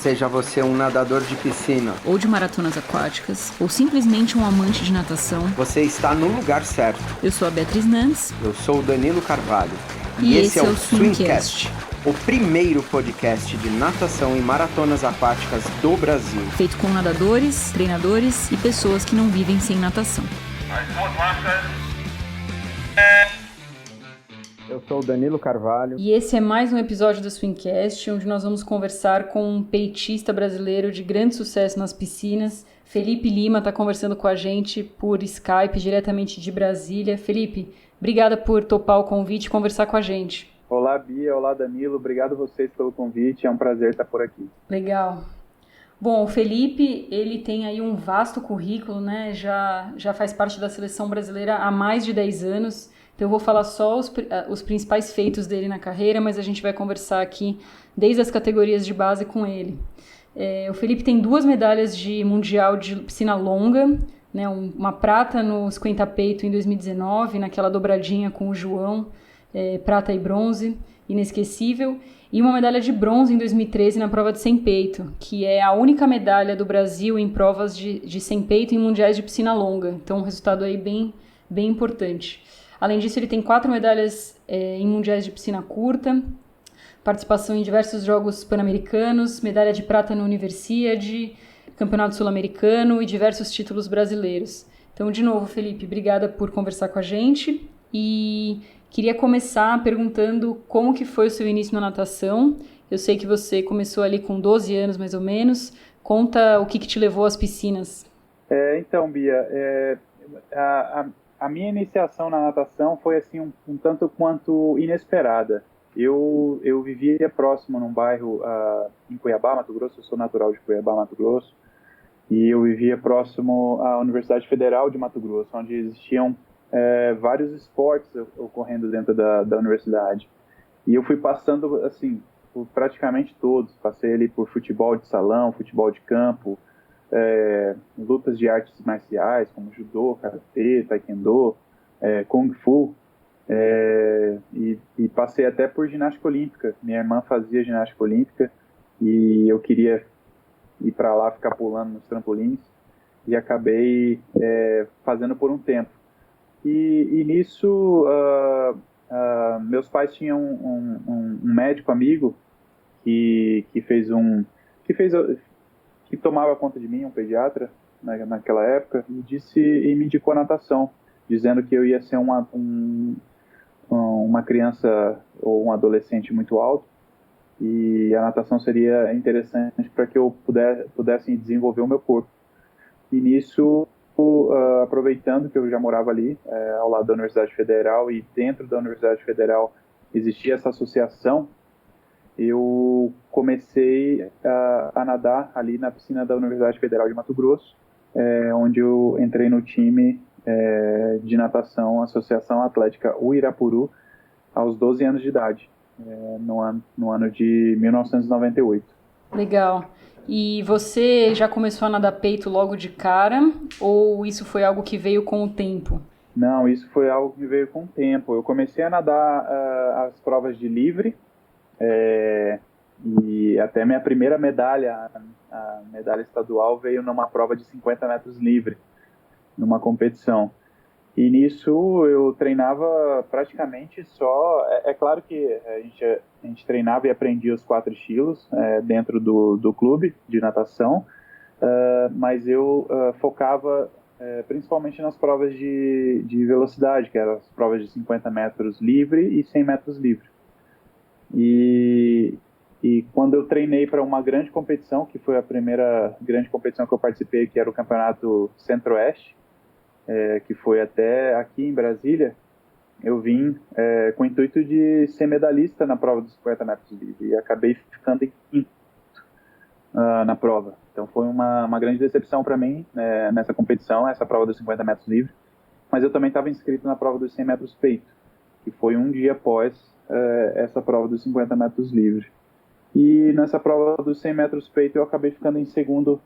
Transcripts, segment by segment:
Seja você um nadador de piscina ou de maratonas aquáticas, ou simplesmente um amante de natação, você está no lugar certo. Eu sou a Beatriz Nantes. Eu sou o Danilo Carvalho. E esse é o Swimcast, o primeiro podcast de natação e maratonas aquáticas do Brasil. Feito com nadadores, treinadores e pessoas que não vivem sem natação. Eu sou o Danilo Carvalho. E esse é mais um episódio do Swimcast, onde nós vamos conversar com um peitista brasileiro de grande sucesso nas piscinas. Felipe Lima está conversando com a gente por Skype, diretamente de Brasília. Felipe, obrigada por topar o convite e conversar com a gente. Olá, Bia. Olá, Danilo. Obrigado a vocês pelo convite. É um prazer estar por aqui. Legal. Bom, o Felipe, ele tem aí um vasto currículo, né? Já faz parte da seleção brasileira há mais de 10 anos. Então eu vou falar só os principais feitos dele na carreira, mas a gente vai conversar aqui desde as categorias de base com ele. O Felipe tem 2 medalhas de mundial de piscina longa, né? Uma prata no 50 peito em 2019, naquela dobradinha com o João, prata e bronze, inesquecível. E uma medalha de bronze em 2013 na prova de 100 peito, que é a única medalha do Brasil em provas de 100 peito em mundiais de piscina longa. Então um resultado aí bem importante. Além disso, ele tem 4 medalhas em mundiais de piscina curta, participação em diversos jogos pan-americanos, medalha de prata no Universiade, campeonato sul-americano e diversos títulos brasileiros. Então, de novo, Felipe, obrigada por conversar com a gente. E queria começar perguntando como que foi o seu início na natação. Eu sei que você começou ali com 12 anos, mais ou menos. Conta o que te levou às piscinas. Então, Bia, a minha iniciação na natação foi assim um tanto quanto inesperada. Eu vivia próximo num bairro em Cuiabá, Mato Grosso. Eu sou natural de Cuiabá, Mato Grosso, e eu vivia próximo à Universidade Federal de Mato Grosso, onde existiam vários esportes ocorrendo dentro da universidade. E eu fui passando assim por praticamente todos. Passei ali por futebol de salão, futebol de campo, lutas de artes marciais como judô, karatê, taekwondo, kung fu, e passei até por ginástica olímpica. Minha irmã fazia ginástica olímpica e eu queria ir para lá ficar pulando nos trampolins e acabei fazendo por um tempo. E nisso meus pais tinham um médico amigo que tomava conta de mim, um pediatra, naquela época, e me indicou a natação, dizendo que eu ia ser uma criança ou um adolescente muito alto, e a natação seria interessante para que eu pudesse desenvolver o meu corpo. E nisso, aproveitando que eu já morava ali, ao lado da Universidade Federal, e dentro da Universidade Federal existia essa associação, eu comecei a nadar ali na piscina da Universidade Federal de Mato Grosso, onde eu entrei no time de natação Associação Atlética Uirapuru aos 12 anos de idade, no ano de 1998. Legal. E você já começou a nadar peito logo de cara, ou isso foi algo que veio com o tempo? Não, isso foi algo que veio com o tempo. Eu comecei a nadar as provas de livre, e até minha primeira medalha, a medalha estadual, veio numa prova de 50 metros livre, numa competição. E nisso eu treinava praticamente só... É claro que a gente treinava e aprendia os 4 estilos dentro do clube de natação, mas eu focava principalmente nas provas de velocidade, que eram as provas de 50 metros livre e 100 metros livre. E quando eu treinei para uma grande competição, que foi a primeira grande competição que eu participei, que era o Campeonato Centro-Oeste, que foi até aqui em Brasília, eu vim com o intuito de ser medalhista na prova dos 50 metros livre, e acabei ficando em quinto na prova. Então foi uma grande decepção para mim nessa competição, essa prova dos 50 metros livre, mas eu também estava inscrito na prova dos 100 metros peito, que foi um dia após essa prova dos 50 metros livre. E nessa prova dos 100 metros peito eu acabei ficando em segundo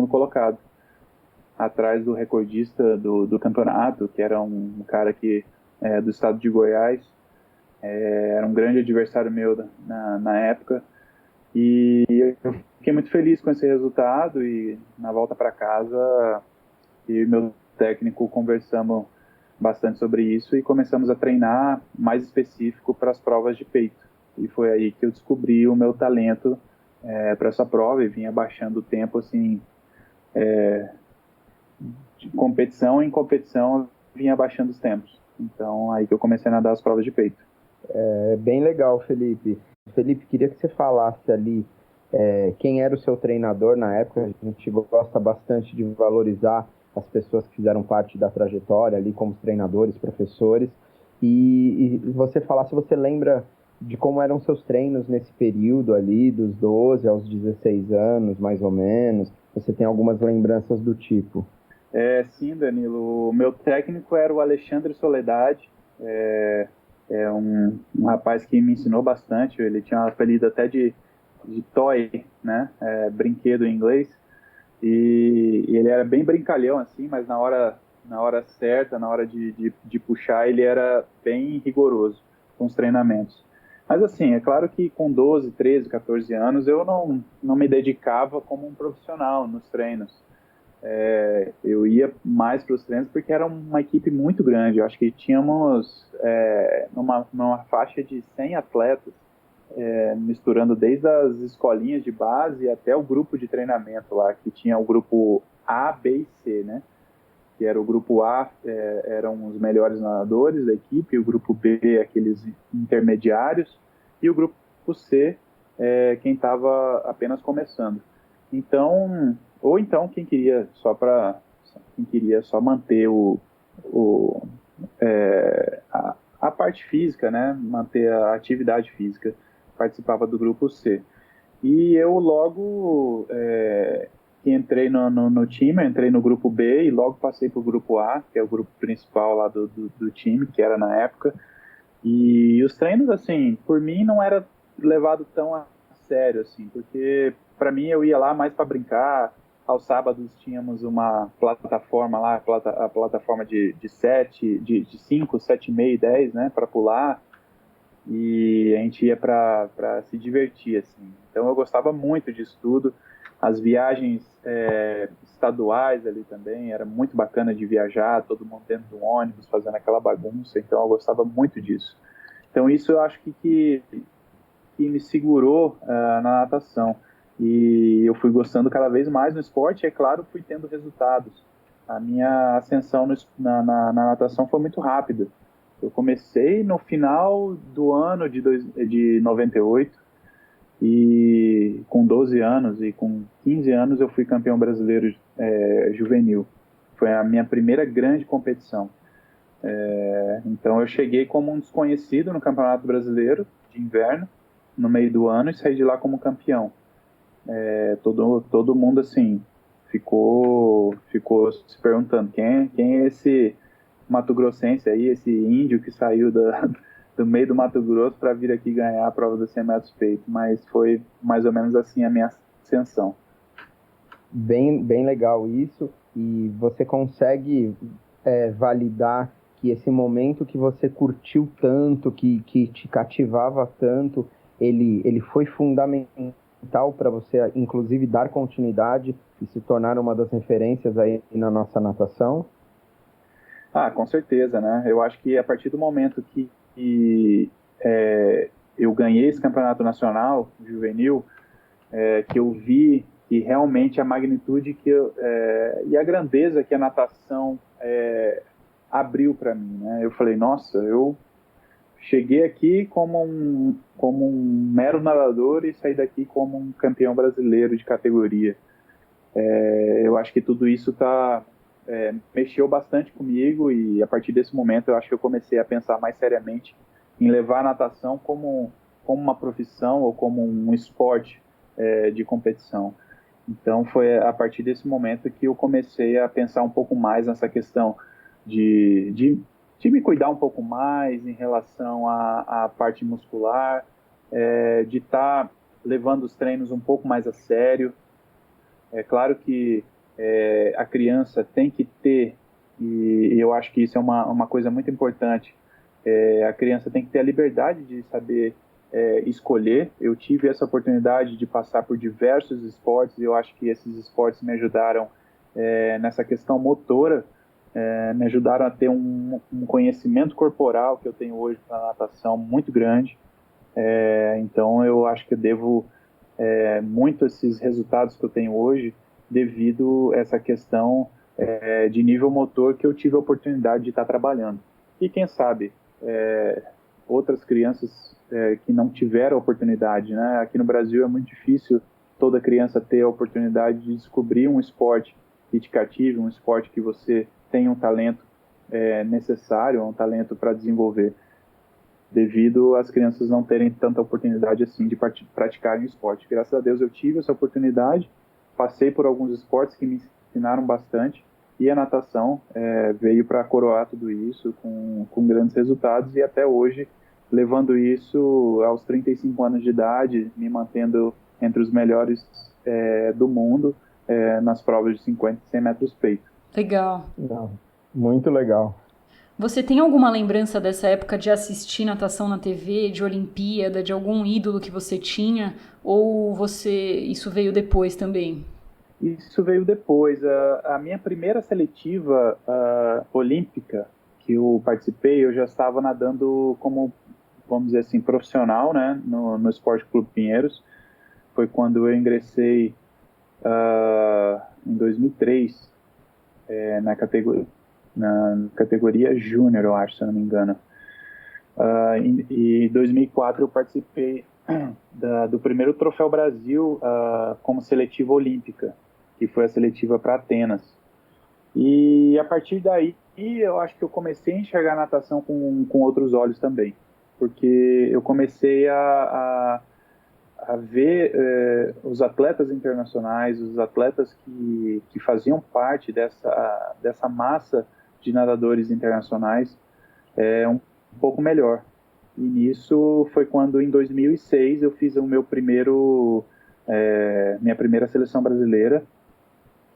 colocado, atrás do recordista do campeonato, que era um cara do estado de Goiás. Era um grande adversário meu na época, E eu fiquei muito feliz com esse resultado e na volta para casa, eu e meu técnico conversamos bastante sobre isso e começamos a treinar mais específico para as provas de peito. E foi aí que eu descobri o meu talento para essa prova e vinha baixando o tempo assim, de competição em competição, vinha baixando os tempos. Então aí que eu comecei a nadar as provas de peito. É bem legal, Felipe. Felipe, queria que você falasse ali quem era o seu treinador na época. A gente gosta bastante de valorizar as pessoas que fizeram parte da trajetória ali, como treinadores, professores. E você falar se você lembra de como eram seus treinos nesse período ali, dos 12 aos 16 anos, mais ou menos. Você tem algumas lembranças do tipo? Sim, Danilo. O meu técnico era o Alexandre Soledade. Um rapaz que me ensinou bastante. Ele tinha um apelido até de toy, né? Brinquedo em inglês. E ele era bem brincalhão, assim, mas na hora certa, na hora de puxar, ele era bem rigoroso com os treinamentos. Mas, assim, é claro que com 12, 13, 14 anos, eu não me dedicava como um profissional nos treinos. Eu ia mais para os treinos porque era uma equipe muito grande. Eu acho que tínhamos numa faixa de 100 atletas, misturando desde as escolinhas de base até o grupo de treinamento lá, que tinha o grupo A, B e C, né? Que era o grupo A, eram os melhores nadadores da equipe, o grupo B, aqueles intermediários, e o grupo C, quem estava apenas começando. Então, ou então quem queria só manter o, a parte física, né? Manter a atividade física, participava do grupo C. E eu logo que entrei no time, entrei no grupo B e logo passei para o grupo A, que é o grupo principal lá do time, que era na época. E os treinos, assim, por mim não era levado tão a sério, assim, porque para mim eu ia lá mais para brincar. Aos sábados tínhamos uma plataforma lá, a plataforma de 7, de 5, 7,5 e 10, né, para pular. E a gente ia para se divertir, assim. Então eu gostava muito disso tudo. As viagens estaduais ali também, era muito bacana de viajar, todo mundo dentro do ônibus, fazendo aquela bagunça, então eu gostava muito disso. Então isso eu acho que me segurou na natação. E eu fui gostando cada vez mais no esporte, e é claro, fui tendo resultados. A minha ascensão na natação foi muito rápida. Eu comecei no final do ano de 98 e com 12 anos e com 15 anos eu fui campeão brasileiro juvenil. Foi a minha primeira grande competição. Então eu cheguei como um desconhecido no Campeonato Brasileiro de Inverno, no meio do ano, e saí de lá como campeão. Todo mundo assim ficou se perguntando quem é esse Mato Grossense aí, esse índio que saiu do meio do Mato Grosso para vir aqui ganhar a prova dos 100 metros peito, mas foi mais ou menos assim a minha ascensão. Bem, bem legal isso, e você consegue validar que esse momento que você curtiu tanto, que te cativava tanto, ele foi fundamental para você, inclusive, dar continuidade e se tornar uma das referências aí na nossa natação? Com certeza, né? Eu acho que a partir do momento que eu ganhei esse campeonato nacional juvenil, que eu vi que realmente a magnitude e a grandeza que a natação abriu para mim, né? Eu falei, nossa, eu cheguei aqui como um mero nadador e saí daqui como um campeão brasileiro de categoria. Eu acho que tudo isso mexeu bastante comigo e a partir desse momento eu acho que eu comecei a pensar mais seriamente em levar a natação como uma profissão ou como um esporte de competição. Então foi a partir desse momento que eu comecei a pensar um pouco mais nessa questão de me cuidar um pouco mais em relação à parte muscular, de estar levando os treinos um pouco mais a sério. É claro que a criança tem que ter, e eu acho que isso é uma coisa muito importante, a criança tem que ter a liberdade de saber escolher. Eu tive essa oportunidade de passar por diversos esportes e eu acho que esses esportes me ajudaram nessa questão motora, me ajudaram a ter um conhecimento corporal que eu tenho hoje para natação muito grande. Então eu acho que eu devo muito esses resultados que eu tenho hoje devido a essa questão de nível motor que eu tive a oportunidade de estar trabalhando. E quem sabe outras crianças que não tiveram a oportunidade, né? Aqui no Brasil é muito difícil toda criança ter a oportunidade de descobrir um esporte que te cative, um esporte que você tem um talento necessário, um talento para desenvolver, devido às crianças não terem tanta oportunidade assim de praticarem o esporte. Graças a Deus eu tive essa oportunidade, passei por alguns esportes que me ensinaram bastante, e a natação veio para coroar tudo isso com grandes resultados, e até hoje levando isso aos 35 anos de idade, me mantendo entre os melhores do mundo nas provas de 50 e 100 metros peito. Legal. Não, muito legal. Você tem alguma lembrança dessa época de assistir natação na TV, de Olimpíada, de algum ídolo que você tinha? Ou isso veio depois também? Isso veio depois. A minha primeira seletiva olímpica que eu participei, eu já estava nadando como, vamos dizer assim, profissional, né, no Esporte Clube Pinheiros. Foi quando eu ingressei em 2003 na categoria júnior, eu acho, se eu não me engano. Em 2004 eu participei do primeiro Troféu Brasil como seletiva olímpica, que foi a seletiva para Atenas. E a partir daí eu acho que eu comecei a enxergar a natação com outros olhos também, porque eu comecei a ver os atletas internacionais, os atletas que faziam parte dessa massa de nadadores internacionais um pouco melhor. E nisso foi quando, em 2006, eu fiz minha primeira seleção brasileira,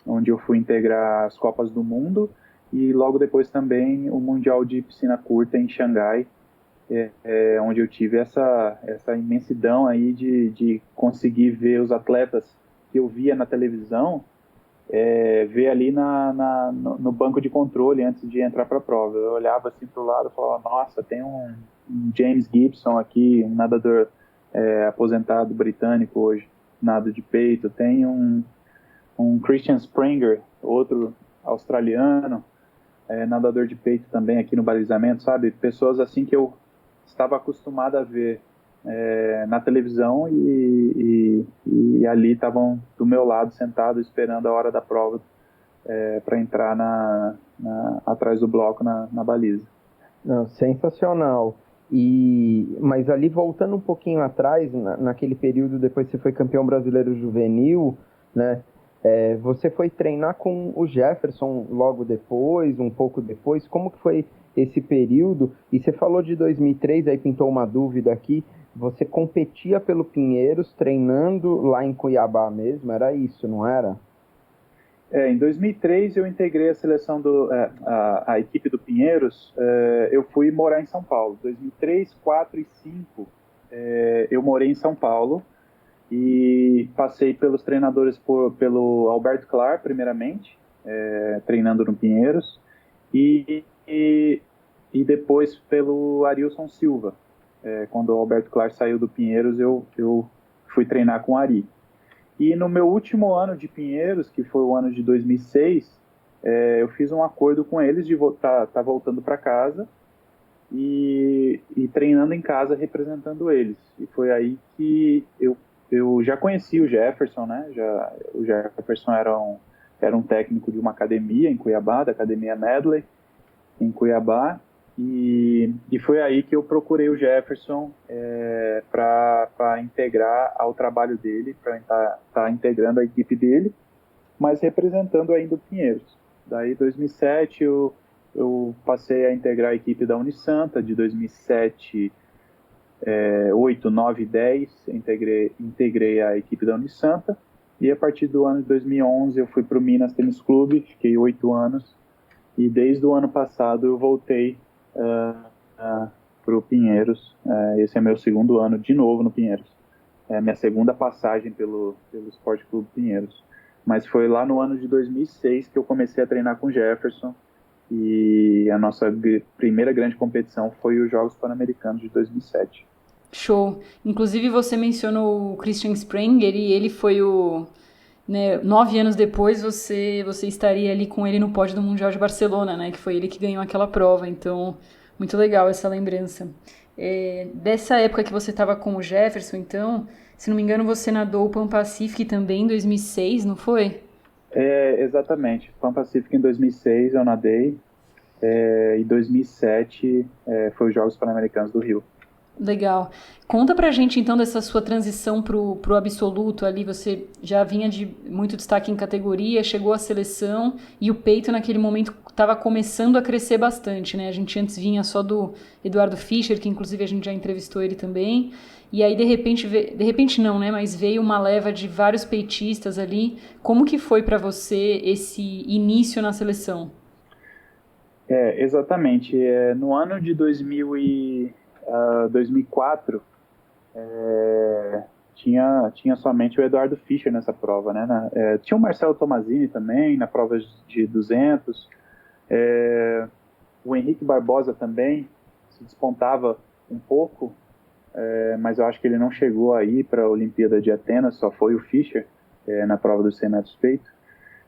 onde eu fui integrar as Copas do Mundo e logo depois também o Mundial de Piscina Curta em Xangai, onde eu tive essa imensidão aí de conseguir ver os atletas que eu via na televisão, ver ali no banco de controle antes de entrar para a prova. Eu olhava assim para o lado e falava, nossa, tem um James Gibson aqui, um nadador aposentado britânico hoje, nado de peito, tem um Christian Springer, outro australiano, nadador de peito também aqui no balizamento, sabe? Pessoas assim que eu estava acostumado a ver na televisão e ali estavam do meu lado, sentado, esperando a hora da prova para entrar atrás do bloco na baliza. Não, sensacional. Mas ali, voltando um pouquinho atrás, naquele período, depois você foi campeão brasileiro juvenil, né? Você foi treinar com o Jefferson logo depois, um pouco depois. Como que foi esse período? E você falou de 2003, aí pintou uma dúvida aqui. Você competia pelo Pinheiros, treinando lá em Cuiabá mesmo? Era isso, não era? Em 2003 eu integrei a seleção a equipe do Pinheiros. Eu fui morar em São Paulo. 2003, 2004 e 2005 eu morei em São Paulo. E passei pelos treinadores pelo Alberto Clar, primeiramente, treinando no Pinheiros, e depois pelo Arilson Silva. Quando o Alberto Clar saiu do Pinheiros, eu fui treinar com o Ari. E no meu último ano de Pinheiros, que foi o ano de 2006, eu fiz um acordo com eles de tá voltando para casa e treinando em casa, representando eles. E foi aí que eu já conheci o Jefferson, né? O Jefferson era um técnico de uma academia em Cuiabá, da Academia Medley, em Cuiabá, e foi aí que eu procurei o Jefferson para integrar ao trabalho dele, para estar integrando a equipe dele, mas representando ainda o Pinheiros. Daí, em 2007, eu passei a integrar a equipe da Unisanta, de 2007... 8, 9 e 10 integrei a equipe da Unisanta, e a partir do ano de 2011 eu fui para o Minas Tênis Clube, fiquei 8 anos, e desde o ano passado eu voltei para o Pinheiros. Esse é meu segundo ano de novo no Pinheiros. É a minha segunda passagem pelo Esporte Clube Pinheiros. Mas foi lá no ano de 2006 que eu comecei a treinar com o Jefferson, e a nossa primeira grande competição foi os Jogos Pan-Americanos de 2007. Show. Inclusive você mencionou o Christian Sprenger e ele foi o... Né, 9 anos depois você estaria ali com ele no pódio do Mundial de Barcelona, né? Que foi ele que ganhou aquela prova. Então, muito legal essa lembrança. Dessa época que você estava com o Jefferson, então, se não me engano, você nadou o Pan Pacific também em 2006, não foi? Exatamente. Pan Pacific em 2006 eu nadei, e 2007 foi os Jogos Pan-Americanos do Rio. Legal. Conta pra gente então dessa sua transição pro absoluto ali, você já vinha de muito destaque em categoria, chegou à seleção e o peito naquele momento estava começando a crescer bastante, né? A gente antes vinha só do Eduardo Fischer, que inclusive a gente já entrevistou ele também, e aí de repente não, né? Mas veio uma leva de vários peitistas ali. Como que foi pra você esse início na seleção? Exatamente. No ano de 2004, tinha somente o Eduardo Fischer nessa prova, né? Tinha o Marcelo Tomazini também na prova de 200, o Henrique Barbosa também se despontava um pouco, mas eu acho que ele não chegou aí para a Olimpíada de Atenas, só foi o Fischer na prova dos 100 metros peito.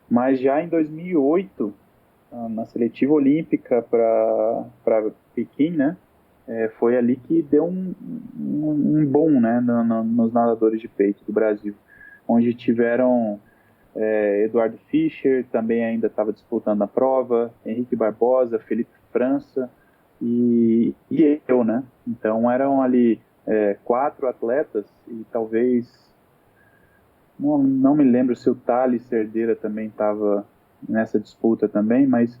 Mas já em 2008, na seletiva olímpica para Pequim, né? Foi ali que deu um boom, né, nos nadadores de peito do Brasil, onde tiveram Eduardo Fischer, também ainda estava disputando a prova, Henrique Barbosa, Felipe França e eu, né? Então eram ali 4 atletas e talvez, não me lembro se o Thales Cerdeira também estava nessa disputa também, mas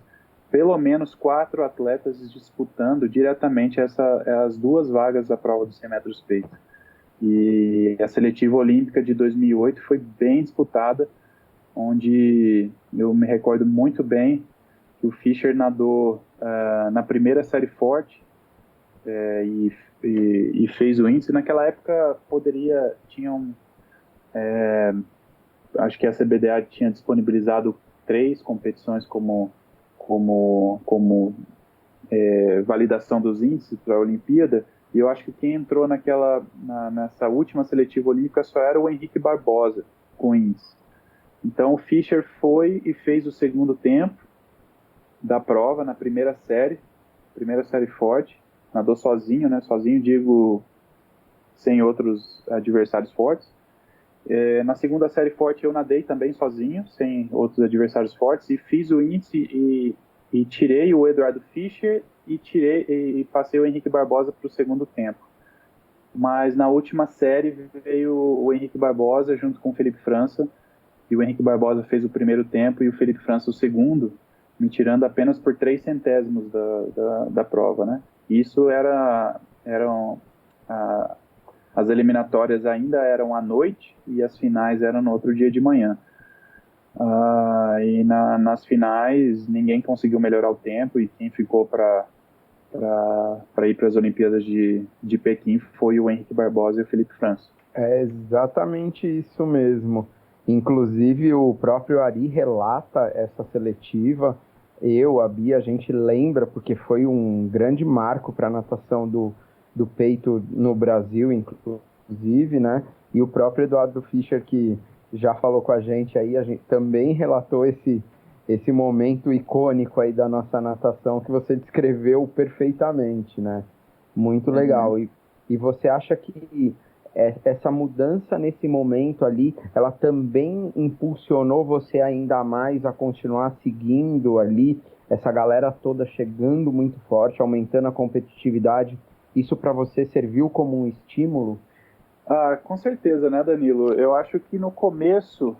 pelo menos 4 atletas disputando diretamente as 2 vagas da prova dos 100 metros peito. E a seletiva olímpica de 2008 foi bem disputada, onde eu me recordo muito bem que o Fischer nadou na primeira série forte e fez o índice. Naquela época acho que a CBDA tinha disponibilizado 3 competições como validação dos índices para a Olimpíada, e eu acho que quem entrou nessa última seletiva olímpica só era o Henrique Barbosa com índice. Então o Fischer foi e fez o segundo tempo da prova na primeira série forte, nadou sozinho, né? Sozinho, digo, sem outros adversários fortes. Na segunda série forte eu nadei também sozinho, sem outros adversários fortes, e fiz o índice e tirei o Eduardo Fischer e passei o Henrique Barbosa para o segundo tempo. Mas na última série veio o Henrique Barbosa junto com o Felipe França, e o Henrique Barbosa fez o primeiro tempo e o Felipe França o segundo, me tirando apenas por 3 centésimos da prova, né? Isso as eliminatórias ainda eram à noite e as finais eram no outro dia de manhã. E nas finais ninguém conseguiu melhorar o tempo, e quem ficou para ir para as Olimpíadas de Pequim foi o Henrique Barbosa e o Felipe França. É exatamente isso mesmo. Inclusive o próprio Ari relata essa seletiva. A Bia, a gente lembra porque foi um grande marco para a natação do peito no Brasil, inclusive, né? E o próprio Eduardo Fischer, que já falou com a gente aí, a gente também relatou esse momento icônico aí da nossa natação que você descreveu perfeitamente, né? Muito legal. E você acha que essa mudança nesse momento ali, ela também impulsionou você ainda mais a continuar seguindo ali, essa galera toda chegando muito forte, aumentando a competitividade? Isso para você serviu como um estímulo? Com certeza, né, Danilo? Eu acho que no começo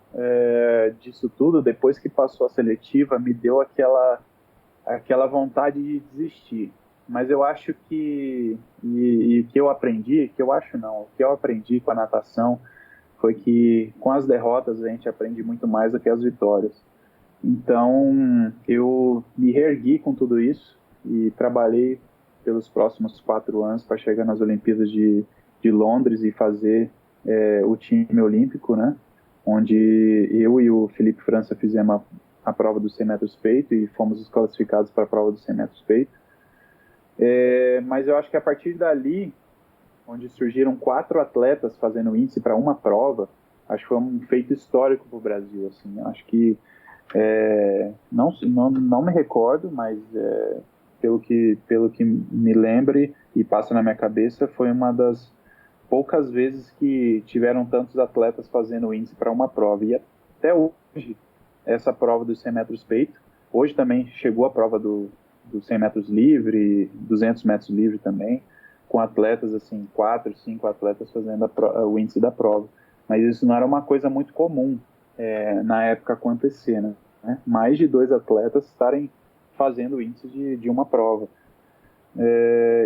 disso tudo, depois que passou a seletiva, me deu aquela vontade de desistir. Mas eu acho que, o que eu aprendi com a natação foi que com as derrotas a gente aprende muito mais do que as vitórias. Então, eu me reergui com tudo isso e trabalhei pelos próximos 4 anos para chegar nas Olimpíadas de Londres e fazer o time olímpico, né? Onde eu e o Felipe França fizemos a prova dos 100 metros peito e fomos os classificados para a prova dos 100 metros peito. Mas eu acho que a partir dali, onde surgiram 4 atletas fazendo índice para uma prova, acho que foi um feito histórico para o Brasil. Assim. Acho que, não me recordo, mas pelo que me lembre e passa na minha cabeça, foi uma das poucas vezes que tiveram tantos atletas fazendo índice para uma prova. E até hoje, essa prova dos 100 metros peito, hoje também chegou a prova dos 100 metros livre, 200 metros livre também, com atletas, assim, 4, 5 atletas fazendo o índice da prova. Mas isso não era uma coisa muito comum na época acontecer, né? Mais de 2 atletas estarem fazendo o índice de uma prova.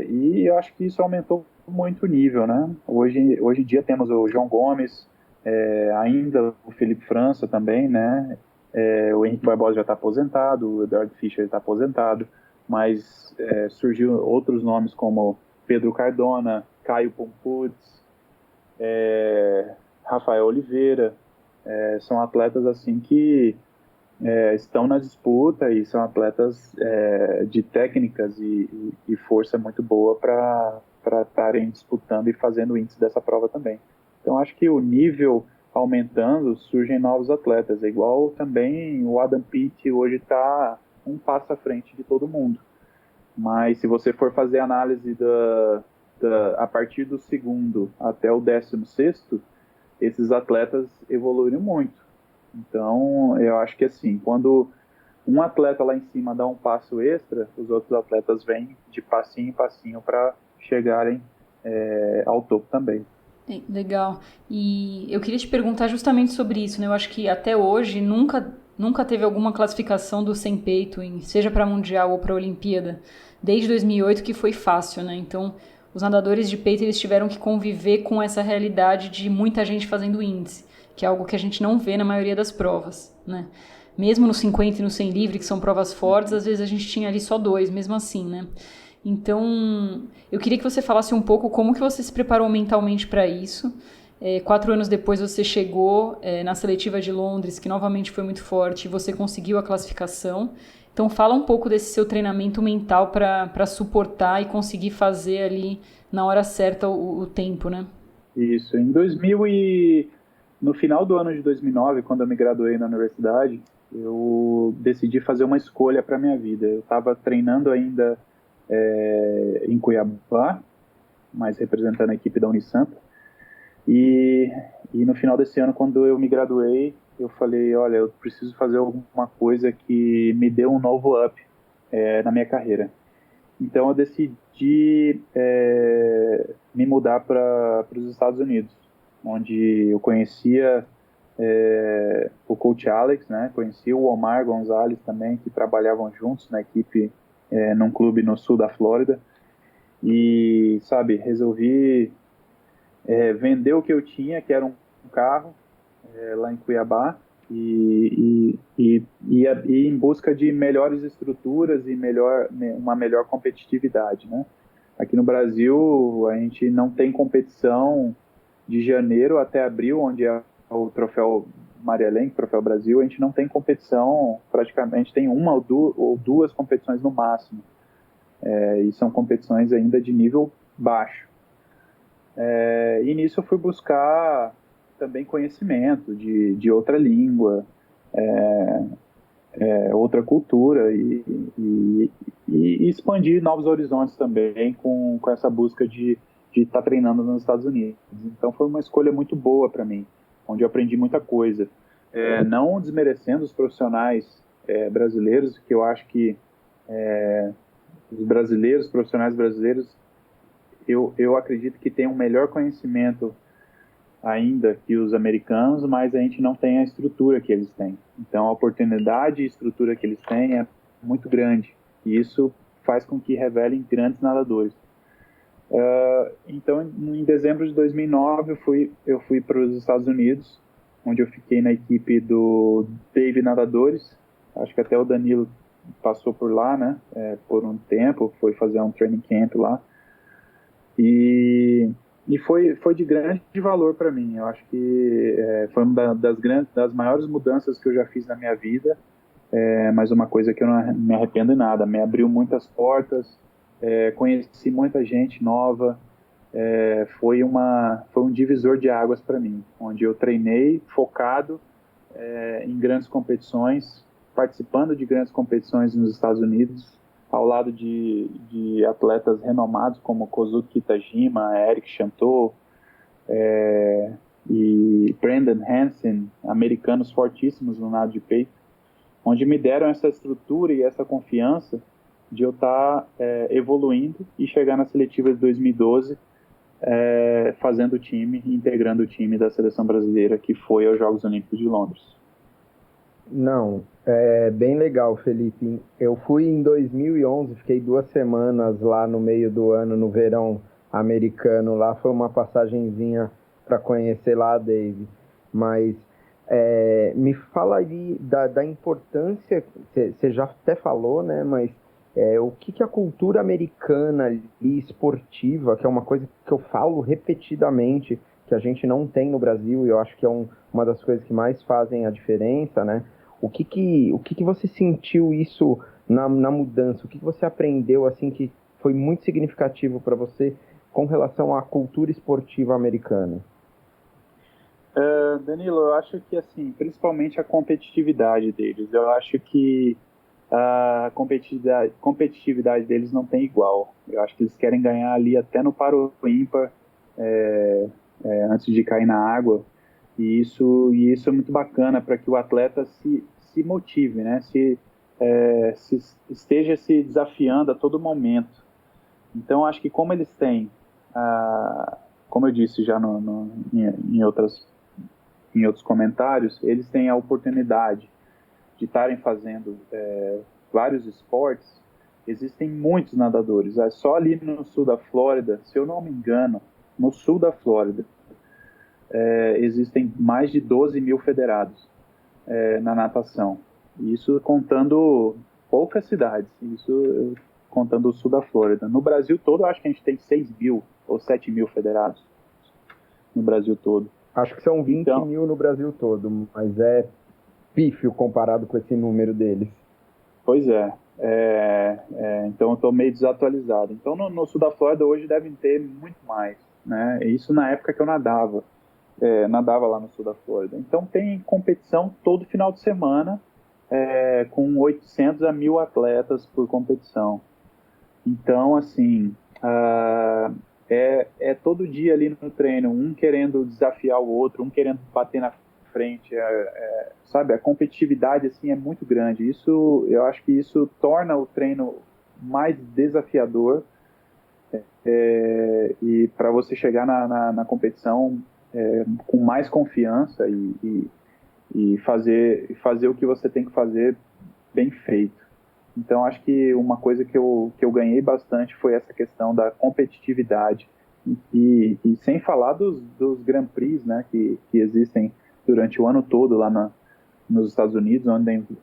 E eu acho que isso aumentou muito o nível, né? Hoje em dia temos o João Gomes, ainda o Felipe França também, né? O Henrique Barbosa já está aposentado, o Eduardo Fischer está aposentado, mas surgiu outros nomes como Pedro Cardona, Caio Pomputz, Rafael Oliveira, são atletas assim que estão na disputa e são atletas de técnicas e força muito boa para estarem disputando e fazendo o índice dessa prova também. Então acho que o nível aumentando, surgem novos atletas, igual também o Adam Pitt hoje está um passo à frente de todo mundo. Mas se você for fazer análise a partir do 2º até o 16º, esses atletas evoluíram muito. Então, eu acho que assim, quando um atleta lá em cima dá um passo extra, os outros atletas vêm de passinho em passinho para chegarem ao topo também. Legal. E eu queria te perguntar justamente sobre isso, né? Eu acho que até hoje nunca teve alguma classificação do 100 peito, seja para Mundial ou para Olimpíada, desde 2008 que foi fácil, né? Então, os nadadores de peito eles tiveram que conviver com essa realidade de muita gente fazendo índice, que é algo que a gente não vê na maioria das provas, né? Mesmo no 50 e no 100 livre, que são provas fortes, às vezes a gente tinha ali só 2, mesmo assim, né? Então, eu queria que você falasse um pouco como que você se preparou mentalmente para isso. 4 anos depois você chegou na seletiva de Londres, que novamente foi muito forte, e você conseguiu a classificação. Então, fala um pouco desse seu treinamento mental para suportar e conseguir fazer ali na hora certa o tempo, né? Isso. No final do ano de 2009, quando eu me graduei na universidade, eu decidi fazer uma escolha para minha vida. Eu estava treinando ainda em Cuiabá, mas representando a equipe da Unisanta. E no final desse ano, quando eu me graduei, eu falei, olha, eu preciso fazer alguma coisa que me dê um novo up na minha carreira. Então eu decidi me mudar para os Estados Unidos, onde eu conhecia o coach Alex, né? Conhecia o Omar Gonzalez também, que trabalhavam juntos na equipe num clube no sul da Flórida. E, sabe, resolvi vender o que eu tinha, que era um carro, lá em Cuiabá, e ir em busca de melhores estruturas e uma melhor competitividade, né? Aqui no Brasil, a gente não tem competição de janeiro até abril, onde é o troféu Maria Lenk, troféu Brasil, a gente não tem competição, praticamente tem uma ou duas competições no máximo, e são competições ainda de nível baixo. E nisso eu fui buscar também conhecimento de outra língua, outra cultura e expandir novos horizontes também com essa busca de estar treinando nos Estados Unidos. Então foi uma escolha muito boa para mim, onde eu aprendi muita coisa. Não desmerecendo os profissionais brasileiros, que eu acho que os profissionais brasileiros, eu acredito que tem um melhor conhecimento ainda que os americanos, mas a gente não tem a estrutura que eles têm. Então a oportunidade e estrutura que eles têm é muito grande, e isso faz com que revelem grandes nadadores. Então em dezembro de 2009 eu fui para os Estados Unidos, onde eu fiquei na equipe do Dave Nadadores. Acho que até o Danilo passou por lá, né, por um tempo, foi fazer um training camp lá, e foi de grande valor para mim. Eu acho que foi uma das maiores mudanças que eu já fiz na minha vida, mas uma coisa que eu não me arrependo em nada, me abriu muitas portas, conheci muita gente nova, foi um divisor de águas para mim, onde eu treinei focado em grandes competições, participando de grandes competições nos Estados Unidos, ao lado de atletas renomados como Kozuki Kitajima, Eric Chantot e Brandon Hansen, americanos fortíssimos no nado de peito, onde me deram essa estrutura e essa confiança de eu estar evoluindo e chegar na seletiva de 2012 fazendo o time, integrando o time da seleção brasileira que foi aos Jogos Olímpicos de Londres. Não, é bem legal, Felipe. Eu fui em 2011, fiquei 2 semanas lá no meio do ano, no verão americano. Lá foi uma passagenzinha para conhecer lá a Dave. Mas me fala aí da importância, você já até falou, né? Mas o que a cultura americana ali, esportiva, que é uma coisa que eu falo repetidamente, que a gente não tem no Brasil, e eu acho que é uma das coisas que mais fazem a diferença, né? O que você sentiu isso na mudança? O que você aprendeu, assim, que foi muito significativo para você com relação à cultura esportiva americana? Danilo, eu acho que, assim, principalmente a competitividade deles. Eu acho que a competitividade deles não tem igual. Eu acho que eles querem ganhar ali até no paro ímpar, antes de cair na água. E isso é muito bacana para que o atleta se motive, né? Esteja se desafiando a todo momento. Então, acho que como eles têm, como eu disse já em outros comentários, eles têm a oportunidade de estarem fazendo vários esportes. Existem muitos nadadores. Só ali no sul da Flórida, se eu não me engano, no sul da Flórida, existem mais de 12 mil federados na natação. Isso contando poucas cidades, isso contando o sul da Flórida. No Brasil todo, eu acho que a gente tem 6 mil ou 7 mil federados no Brasil todo. Acho que são 20 mil no Brasil todo, mas é pífio comparado com esse número deles. Pois então eu estou meio desatualizado. Então no sul da Flórida hoje devem ter muito mais, né? Isso na época que eu nadava lá no sul da Flórida. Então tem competição todo final de semana, com 800 a 1.000 atletas por competição. Então, assim, todo dia ali no treino, um querendo desafiar o outro, um querendo bater na frente, sabe? A competitividade, assim, é muito grande. Eu acho que isso torna o treino mais desafiador, e para você chegar na competição com mais confiança e fazer o que você tem que fazer bem feito. Então, acho que uma coisa que eu ganhei bastante foi essa questão da competitividade. E sem falar dos Grand Prix, né, que existem durante o ano todo lá nos Estados Unidos,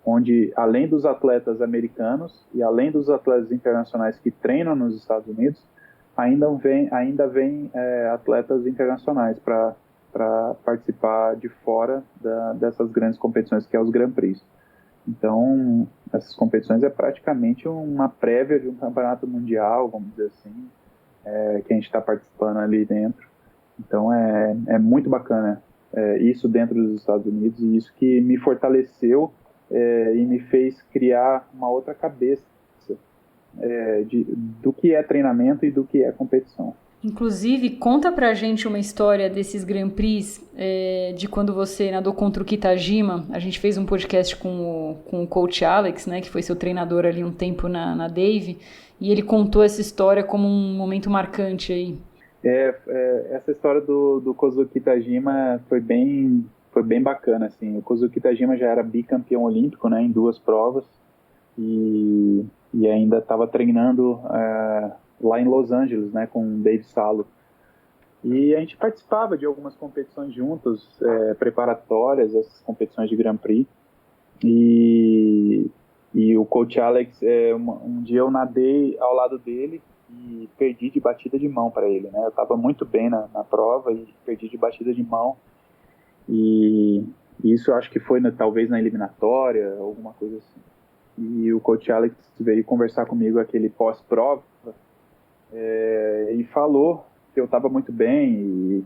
onde além dos atletas americanos e além dos atletas internacionais que treinam nos Estados Unidos, ainda vem atletas internacionais para participar de fora dessas grandes competições, que é os Grand Prix. Então, essas competições é praticamente uma prévia de um campeonato mundial, vamos dizer assim, que a gente está participando ali dentro. Então, é muito bacana isso dentro dos Estados Unidos, e isso que me fortaleceu e me fez criar uma outra cabeça do que é treinamento e do que é competição. Inclusive, conta pra gente uma história desses Grand Prix, de quando você nadou contra o Kitajima. A gente fez um podcast com o coach Alex, né, que foi seu treinador ali um tempo na Dave, e ele contou essa história como um momento marcante aí. Essa história do Kozuki Kitajima foi bem bacana, assim. O Kozuki Kitajima já era bicampeão olímpico, né, em 2 provas, e ainda estava treinando lá em Los Angeles, né, com o Dave Salo. E a gente participava de algumas competições juntos, preparatórias, essas competições de Grand Prix. E E o coach Alex, um dia eu nadei ao lado dele e perdi de batida de mão para ele, né? Eu estava muito bem na prova e perdi de batida de mão. E isso eu acho que foi talvez na eliminatória, alguma coisa assim. E o coach Alex veio conversar comigo aquele pós-prova e falou que eu estava muito bem e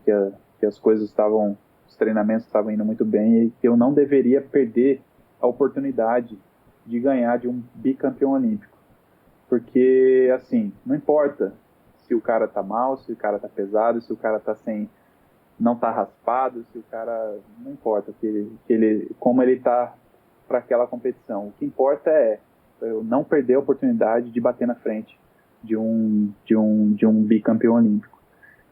que as coisas estavam, os treinamentos estavam indo muito bem e que eu não deveria perder a oportunidade de ganhar de um bicampeão olímpico. Porque, assim, não importa se o cara tá mal, se o cara tá pesado, se o cara tá não tá raspado, se o cara, não importa como ele tá para aquela competição. O que importa é eu não perder a oportunidade de bater na frente de um bicampeão olímpico.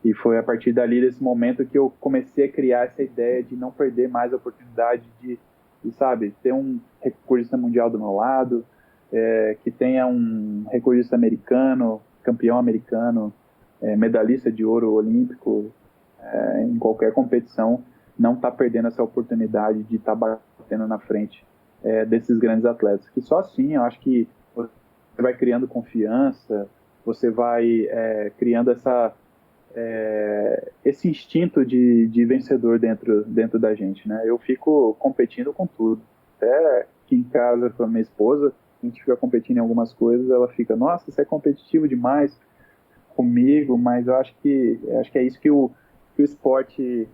E foi a partir dali, desse momento, que eu comecei a criar essa ideia de não perder mais a oportunidade de sabe, ter um recordista mundial do meu lado, que tenha um recordista americano, campeão americano, medalhista de ouro olímpico, em qualquer competição, não tá perdendo essa oportunidade de estar batendo na frente desses grandes atletas. Que só assim, eu acho que você vai criando confiança, você vai criando esse instinto de vencedor dentro da gente, né? Eu fico competindo com tudo. Até aqui em casa com a minha esposa, a gente fica competindo em algumas coisas, ela fica, nossa, você é competitivo demais comigo, mas eu acho que é isso que o esporte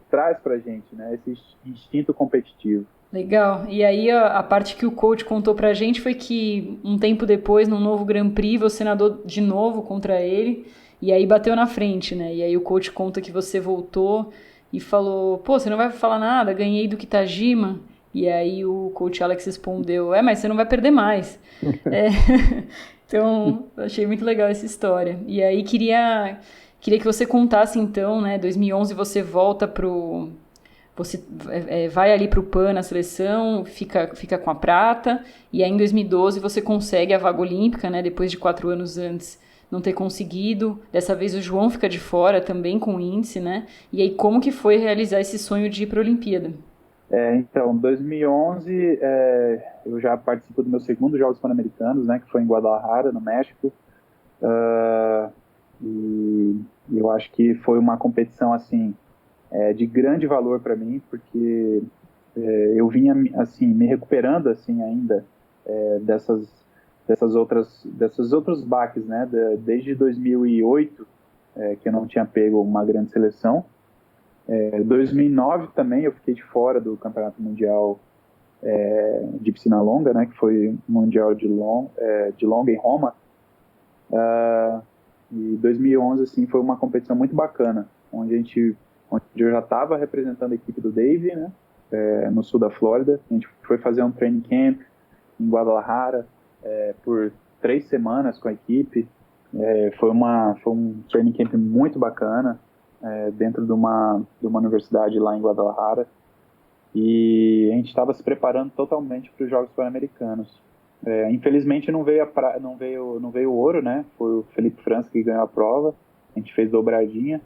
traz pra gente, né? Esse instinto competitivo. Legal. E aí a parte que o coach contou pra gente foi que um tempo depois, num novo Grand Prix, você nadou de novo contra ele e aí bateu na frente, né? E aí o coach conta que você voltou e falou, pô, você não vai falar nada, ganhei do Kitajima. E aí o coach Alex respondeu, mas você não vai perder mais. Então, achei muito legal essa história. E aí queria que você contasse então, né, 2011 você volta você vai ali para o PAN na seleção, fica com a prata, e aí em 2012 você consegue a vaga olímpica, né, depois de 4 anos antes não ter conseguido. Dessa vez o João fica de fora também com o índice, né? E aí como que foi realizar esse sonho de ir para a Olimpíada? Então, 2011, eu já participo do meu segundo Jogos Pan-Americanos, né, que foi em Guadalajara, no México. E eu acho que foi uma competição assim de grande valor para mim, porque eu vinha assim me recuperando assim ainda desses outros baques, né? Desde 2008 que eu não tinha pego uma grande seleção. 2009 também eu fiquei de fora do Campeonato Mundial de piscina longa, né? Que foi o Mundial de longa em Roma. E 2011 assim foi uma competição muito bacana, onde eu já estava representando a equipe do Dave, né, no sul da Flórida. A gente foi fazer um training camp em Guadalajara por 3 semanas com a equipe. Foi um training camp muito bacana dentro de uma universidade lá em Guadalajara. E a gente estava se preparando totalmente para os Jogos Pan-Americanos. Infelizmente não veio o ouro, né? Foi o Felipe França que ganhou a prova. A gente fez dobradinha,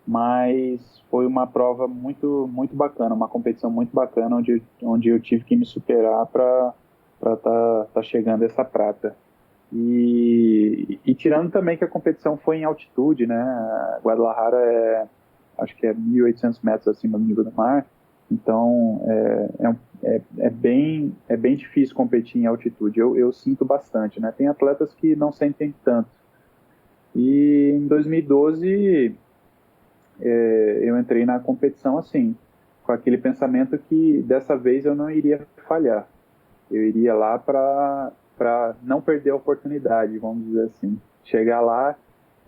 mas foi uma prova muito muito bacana, uma competição muito bacana onde eu tive que me superar para tá chegando essa prata. E tirando também que a competição foi em altitude, né? Guadalajara acho que é 1.800 metros acima do nível do mar. Então é bem difícil competir em altitude. Eu sinto bastante, né? Tem atletas que não sentem tanto. E em 2012 eu entrei na competição assim, com aquele pensamento que dessa vez eu não iria falhar. Eu iria lá para não perder a oportunidade, vamos dizer assim. Chegar lá,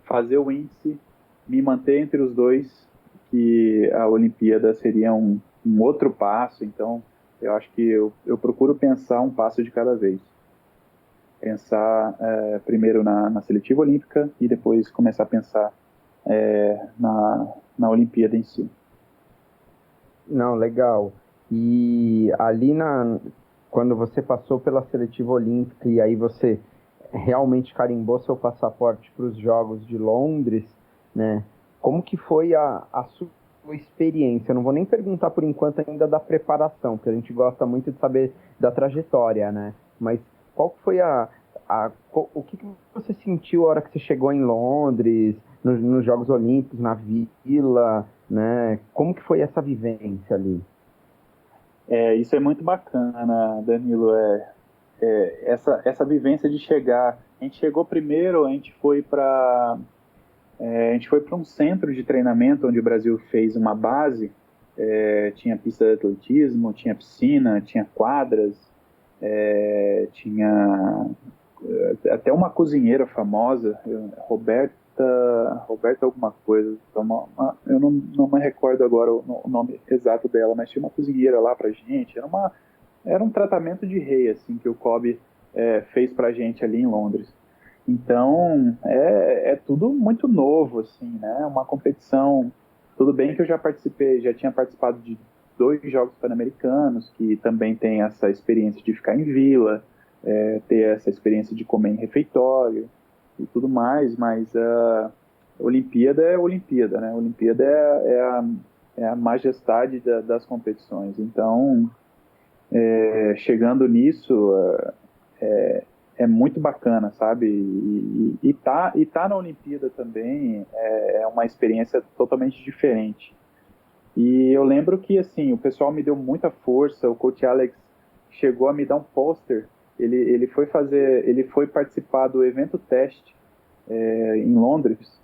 fazer o índice, me manter entre os dois, que a Olimpíada seria um outro passo. Então eu acho que eu procuro pensar um passo de cada vez. Pensar primeiro na seletiva olímpica e depois começar a pensar na Olimpíada em si. Não, legal. E ali quando você passou pela seletiva olímpica e aí você realmente carimbou seu passaporte para os Jogos de Londres, né? Como que foi a sua experiência. Eu não vou nem perguntar por enquanto ainda da preparação, porque a gente gosta muito de saber da trajetória, né? Mas qual foi o que você sentiu a hora que você chegou em Londres, nos Jogos Olímpicos, na Vila, né? Como que foi essa vivência ali? Isso é muito bacana, Danilo. Essa vivência de chegar. A gente chegou primeiro, a gente foi para um centro de treinamento onde o Brasil fez uma base. Tinha pista de atletismo, tinha piscina, tinha quadras, tinha até uma cozinheira famosa, Roberta alguma coisa, eu não me recordo agora o nome exato dela, mas tinha uma cozinheira lá pra gente, era um tratamento de rei, assim, que o Kobe fez pra gente ali em Londres. Então, é tudo muito novo, assim, né, uma competição, tudo bem que eu já tinha participado de 2 Jogos Pan-Americanos, que também tem essa experiência de ficar em vila, ter essa experiência de comer em refeitório e tudo mais, mas a Olimpíada é a Olimpíada, né? A Olimpíada é a majestade das competições. Então, chegando nisso, é muito bacana, sabe? E tá na Olimpíada também é uma experiência totalmente diferente. E eu lembro que, assim, o pessoal me deu muita força, o coach Alex chegou a me dar um pôster. Ele foi participar do evento teste em Londres,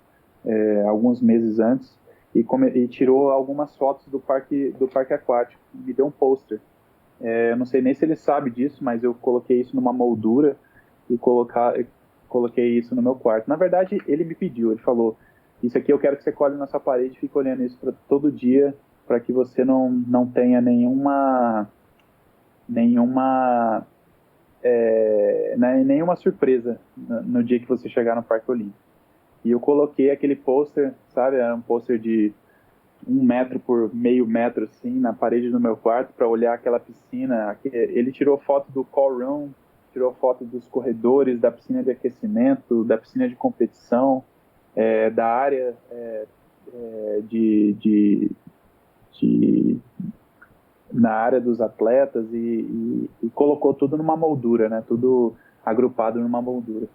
alguns meses antes, e tirou algumas fotos do parque aquático. Me deu um pôster. Eu não sei nem se ele sabe disso, mas eu coloquei isso numa moldura e coloquei isso no meu quarto. Na verdade, ele me pediu, ele falou: isso aqui eu quero que você cole na sua parede e fique olhando isso todo dia, para que você não tenha nenhuma surpresa no dia que você chegar no Parque Olímpico. E eu coloquei aquele pôster, sabe, era um pôster de 1 metro por meio metro, assim, na parede do meu quarto, para olhar aquela piscina. Ele tirou foto do call room, tirou foto dos corredores, da piscina de aquecimento, da piscina de competição, da área na área dos atletas e colocou tudo numa moldura, né? Tudo agrupado numa moldura.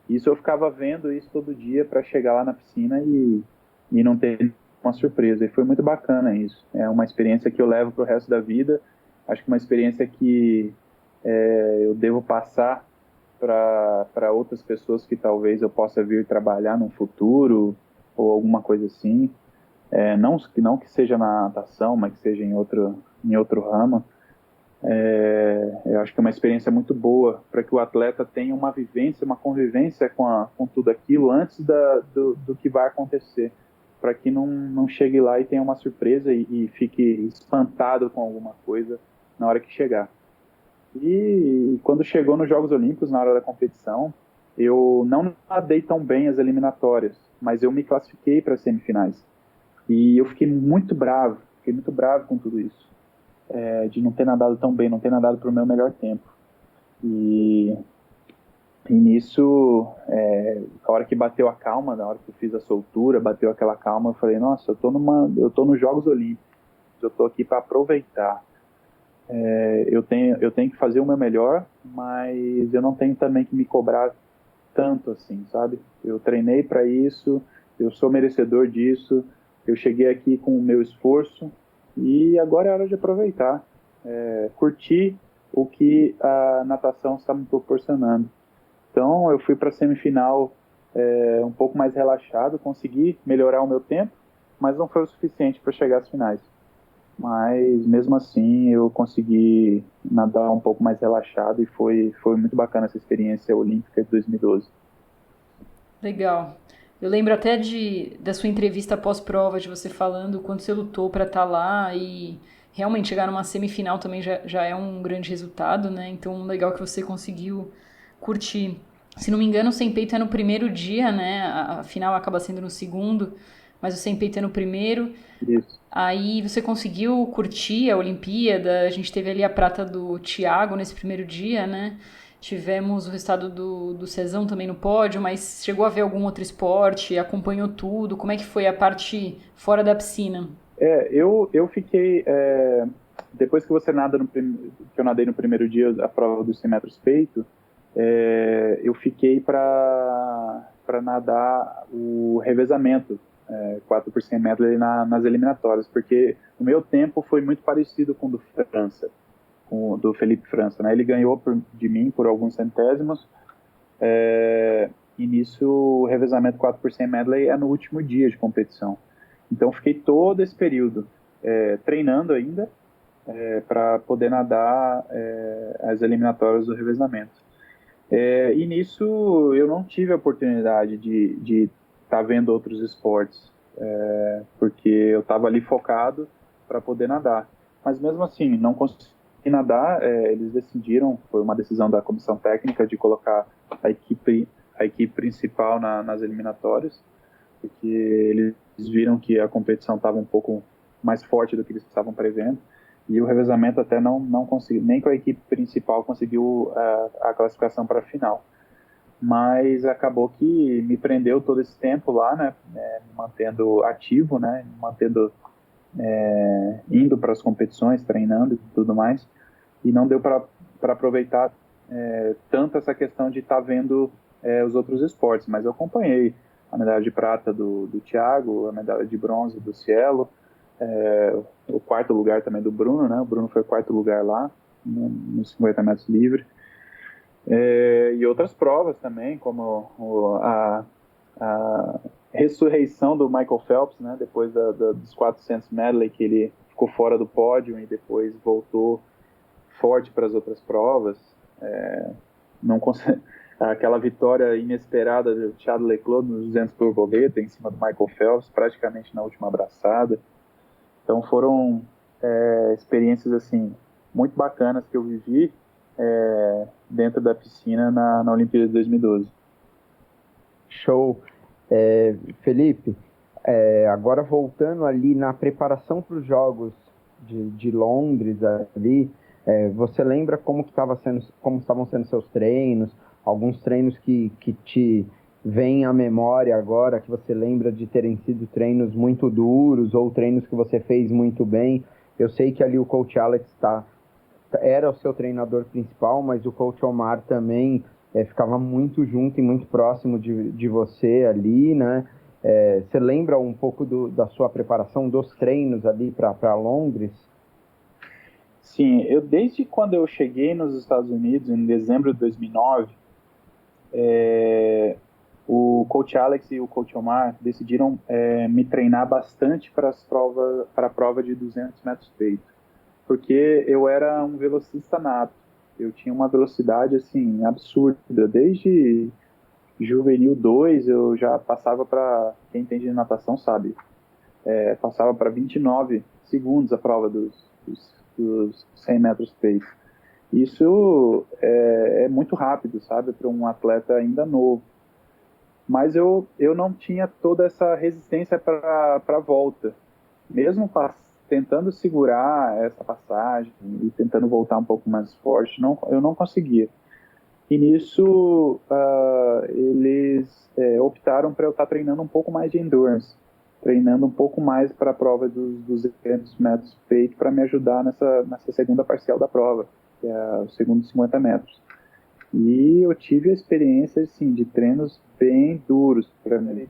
Isso eu ficava vendo isso todo dia para chegar lá na piscina e não ter uma surpresa. E foi muito bacana isso. É uma experiência que eu levo para o resto da vida. Acho que uma experiência que eu devo passar para outras pessoas que talvez eu possa vir trabalhar no futuro ou alguma coisa assim. Não que seja na natação, mas que seja em outro ramo. Eu acho que é uma experiência muito boa para que o atleta tenha uma vivência, uma convivência com tudo aquilo antes do que vai acontecer, para que não chegue lá e tenha uma surpresa e fique espantado com alguma coisa na hora que chegar. E quando chegou nos Jogos Olímpicos, na hora da competição, eu não nadei tão bem as eliminatórias, mas eu me classifiquei para as semifinais. E eu fiquei muito bravo com tudo isso, de não ter nadado tão bem, não ter nadado para o meu melhor tempo. E nisso, a hora que bateu a calma, na hora que eu fiz a soltura, bateu aquela calma, eu falei: nossa, eu tô nos Jogos Olímpicos, eu tô aqui para aproveitar. Eu tenho que fazer o meu melhor, mas eu não tenho também que me cobrar tanto assim, sabe? Eu treinei para isso, eu sou merecedor disso, eu cheguei aqui com o meu esforço e agora é hora de aproveitar, curtir o que a natação está me proporcionando. Então eu fui para a semifinal um pouco mais relaxado, consegui melhorar o meu tempo, mas não foi o suficiente para chegar às finais. Mas mesmo assim eu consegui nadar um pouco mais relaxado e foi muito bacana essa experiência olímpica de 2012. Legal. Eu lembro até da sua entrevista pós-prova, de você falando quando você lutou para estar lá, e realmente chegar numa semifinal também já é um grande resultado, né? Então, legal que você conseguiu curtir. Se não me engano, o sem peito é no primeiro dia, né? A final acaba sendo no segundo, mas o sem peito é no primeiro. Isso. Aí você conseguiu curtir a Olimpíada, a gente teve ali a prata do Thiago nesse primeiro dia, né? Tivemos o resultado do Cezão também no pódio, mas chegou a ver algum outro esporte? Acompanhou tudo? Como é que foi a parte fora da piscina? Eu fiquei, depois que você nada que eu nadei no primeiro dia a prova dos 100 metros peito, eu fiquei para nadar o revezamento, 4 por 100 medley nas eliminatórias, porque o meu tempo foi muito parecido com o do França, com o do Felipe França, né? Ele ganhou de mim por alguns centésimos, e nisso o revezamento 4 por 100 medley é no último dia de competição. Então fiquei todo esse período treinando ainda para poder nadar as eliminatórias do revezamento. E nisso eu não tive a oportunidade de estar vendo outros esportes, porque eu estava ali focado para poder nadar. Mas mesmo assim, não consegui nadar, eles decidiram, foi uma decisão da comissão técnica de colocar a equipe principal nas eliminatórias, porque eles viram que a competição estava um pouco mais forte do que eles estavam prevendo, e o revezamento até não conseguiu, nem com a equipe principal conseguiu a classificação para a final. Mas acabou que me prendeu todo esse tempo lá, né, me mantendo ativo, né, me mantendo indo para as competições, treinando e tudo mais, e não deu para aproveitar tanto essa questão de estar vendo os outros esportes, mas eu acompanhei a medalha de prata do Thiago, a medalha de bronze do Cielo, o quarto lugar também do Bruno, né? O Bruno foi o quarto lugar lá, nos 50 metros livre. E outras provas também, como a ressurreição do Michael Phelps, né? Depois dos 400 medley, que ele ficou fora do pódio e depois voltou forte para as outras provas. Não consegue... Aquela vitória inesperada do Chad Leclerc nos 200 por borboleta em cima do Michael Phelps, praticamente na última abraçada. Então foram experiências assim muito bacanas que eu vivi dentro da piscina na Olimpíada de 2012. Show. Felipe, agora voltando ali na preparação para os Jogos de Londres ali, você lembra como estavam sendo seus treinos? Alguns treinos que te vêm à memória agora, que você lembra de terem sido treinos muito duros ou treinos que você fez muito bem? Eu sei que ali o Coach Alex era o seu treinador principal, mas o Coach Omar também ficava muito junto e muito próximo de você ali, né? Você lembra um pouco da sua preparação, dos treinos ali para Londres? Sim, desde quando eu cheguei nos Estados Unidos, em dezembro de 2009, o Coach Alex e o Coach Omar decidiram me treinar bastante para a prova de 200 metros peito, porque eu era um velocista nato. Eu tinha uma velocidade assim absurda. Desde juvenil 2 eu já passava para, quem entende de natação sabe, passava para 29 segundos a prova dos 100 metros peito. Isso é muito rápido, sabe, para um atleta ainda novo. Mas eu não tinha toda essa resistência para a volta. Mesmo tentando segurar essa passagem e tentando voltar um pouco mais forte, eu não conseguia. E nisso, eles optaram para eu estar treinando um pouco mais de endurance, treinando um pouco mais para a prova dos 200 metros peito para me ajudar nessa segunda parcial da prova, que é o segundo 50 metros. E eu tive a experiência assim, de treinos bem duros para mim,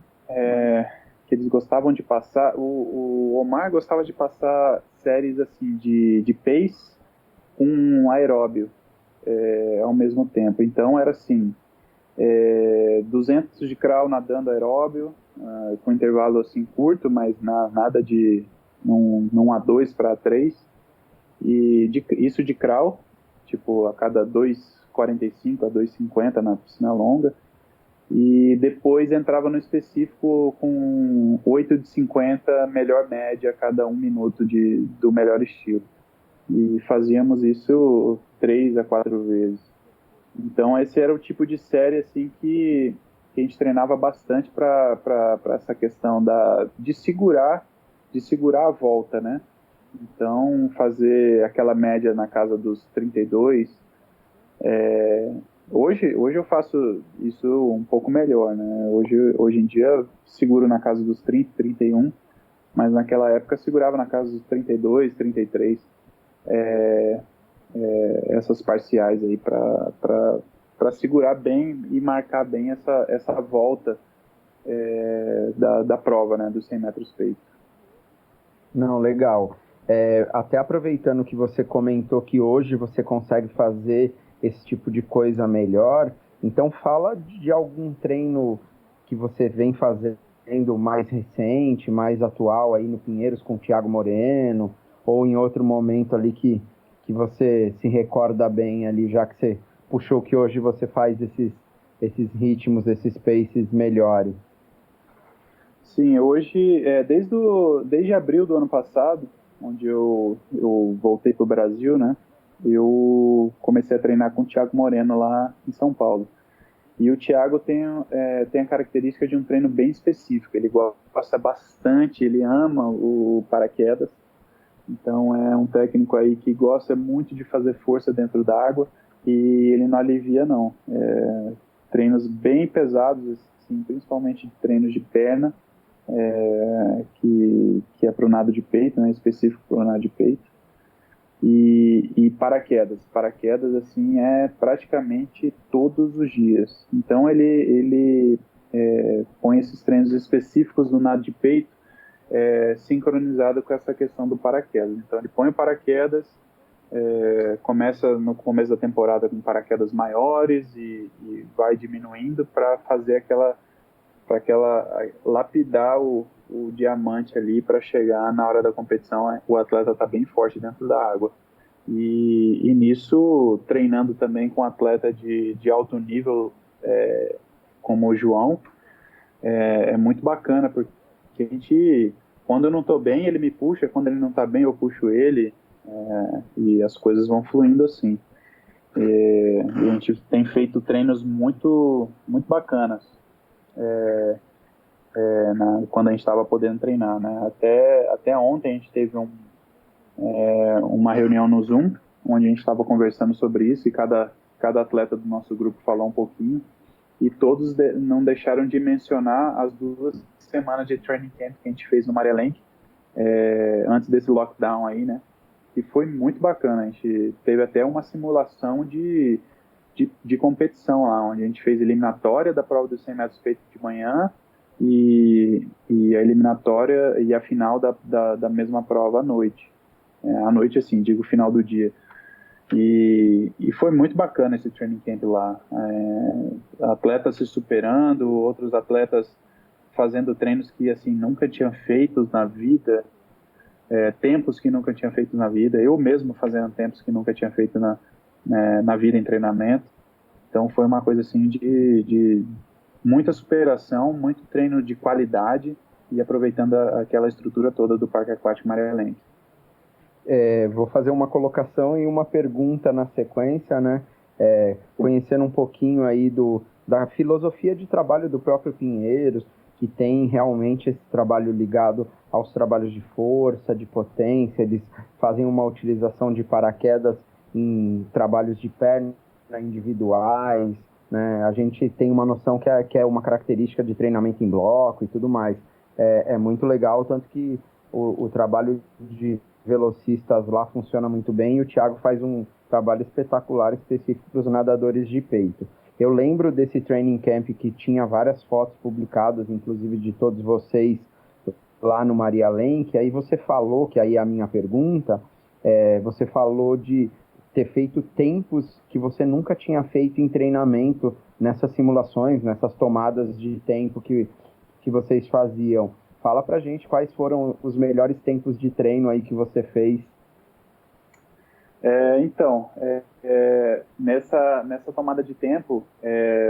que eles gostavam de passar. O Omar gostava de passar séries assim de pace com aeróbio ao mesmo tempo. Então era assim, 200 de crawl nadando aeróbio, com intervalo assim curto, mas nada de num A2 para A3, e isso de crawl, tipo a cada 2,45 a 2,50 na piscina longa, e depois entrava no específico com 8 de 50 melhor média a cada 1 minuto do melhor estilo, e fazíamos isso 3 a 4 vezes. Então esse era o tipo de série assim que a gente treinava bastante para essa questão de segurar a volta, né? Então fazer aquela média na casa dos 32. Hoje eu faço isso um pouco melhor, né? Hoje em dia seguro na casa dos 30, 31, mas naquela época segurava na casa dos 32, 33, essas parciais aí para segurar bem e marcar bem essa volta da prova, né, dos 100 metros peito. Não, legal. Até aproveitando que você comentou que hoje você consegue fazer esse tipo de coisa melhor, então fala de algum treino que você vem fazendo mais recente, mais atual aí no Pinheiros com o Thiago Moreno, ou em outro momento ali que você se recorda bem ali, já que você puxou que hoje você faz esses ritmos, esses paces melhores. Sim, hoje, desde abril do ano passado, onde eu voltei para o Brasil, né, eu comecei a treinar com o Thiago Moreno lá em São Paulo. E o Thiago tem a característica de um treino bem específico. Ele gosta bastante, ele ama o paraquedas. Então é um técnico aí que gosta muito de fazer força dentro da água e ele não alivia não. Treinos bem pesados, assim, principalmente treinos de perna, que é para o nado de peito, né, específico para o nado de peito. E paraquedas assim é praticamente todos os dias. Então ele põe esses treinos específicos no nado de peito sincronizado com essa questão do paraquedas. Então ele põe o paraquedas, começa no começo da temporada com paraquedas maiores e vai diminuindo para fazer lapidar o diamante ali para chegar na hora da competição, o atleta tá bem forte dentro da água. E nisso, treinando também com atleta de alto nível, como o João, é muito bacana, porque a gente, quando eu não tô bem, ele me puxa, quando ele não tá bem, eu puxo ele, e as coisas vão fluindo assim. E a gente tem feito treinos muito, muito bacanas. Quando a gente estava podendo treinar, né? Até ontem a gente teve uma reunião no Zoom, onde a gente estava conversando sobre isso e cada atleta do nosso grupo falou um pouquinho e todos não deixaram de mencionar as 2 semanas de training camp que a gente fez no Maria Lenk, antes desse lockdown aí, né? E foi muito bacana. A gente teve até uma simulação de competição lá, onde a gente fez eliminatória da prova dos 100 metros peito de manhã e a eliminatória e a final da mesma prova à noite. À noite, assim, digo final do dia. E foi muito bacana esse training camp lá. Atletas se superando, outros atletas fazendo treinos que, assim, nunca tinham feito na vida, tempos que nunca tinha feito na vida, eu mesmo fazendo tempos que nunca tinha feito na vida em treinamento. Então foi uma coisa, assim, de muita superação, muito treino de qualidade e aproveitando aquela estrutura toda do Parque Aquático Maria Lenk. Vou fazer uma colocação e uma pergunta na sequência, né? Conhecendo um pouquinho aí da filosofia de trabalho do próprio Pinheiros, que tem realmente esse trabalho ligado aos trabalhos de força, de potência, eles fazem uma utilização de paraquedas em trabalhos de perna individuais, né? A gente tem uma noção que é uma característica de treinamento em bloco e tudo mais. É muito legal, tanto que o trabalho de velocistas lá funciona muito bem e o Thiago faz um trabalho espetacular específico para os nadadores de peito. Eu lembro desse training camp que tinha várias fotos publicadas, inclusive de todos vocês lá no Maria Lenk, aí você falou, que aí é a minha pergunta, você falou de ter feito tempos que você nunca tinha feito em treinamento nessas simulações, nessas tomadas de tempo que vocês faziam. Fala pra gente quais foram os melhores tempos de treino aí que você fez. Então, nessa tomada de tempo,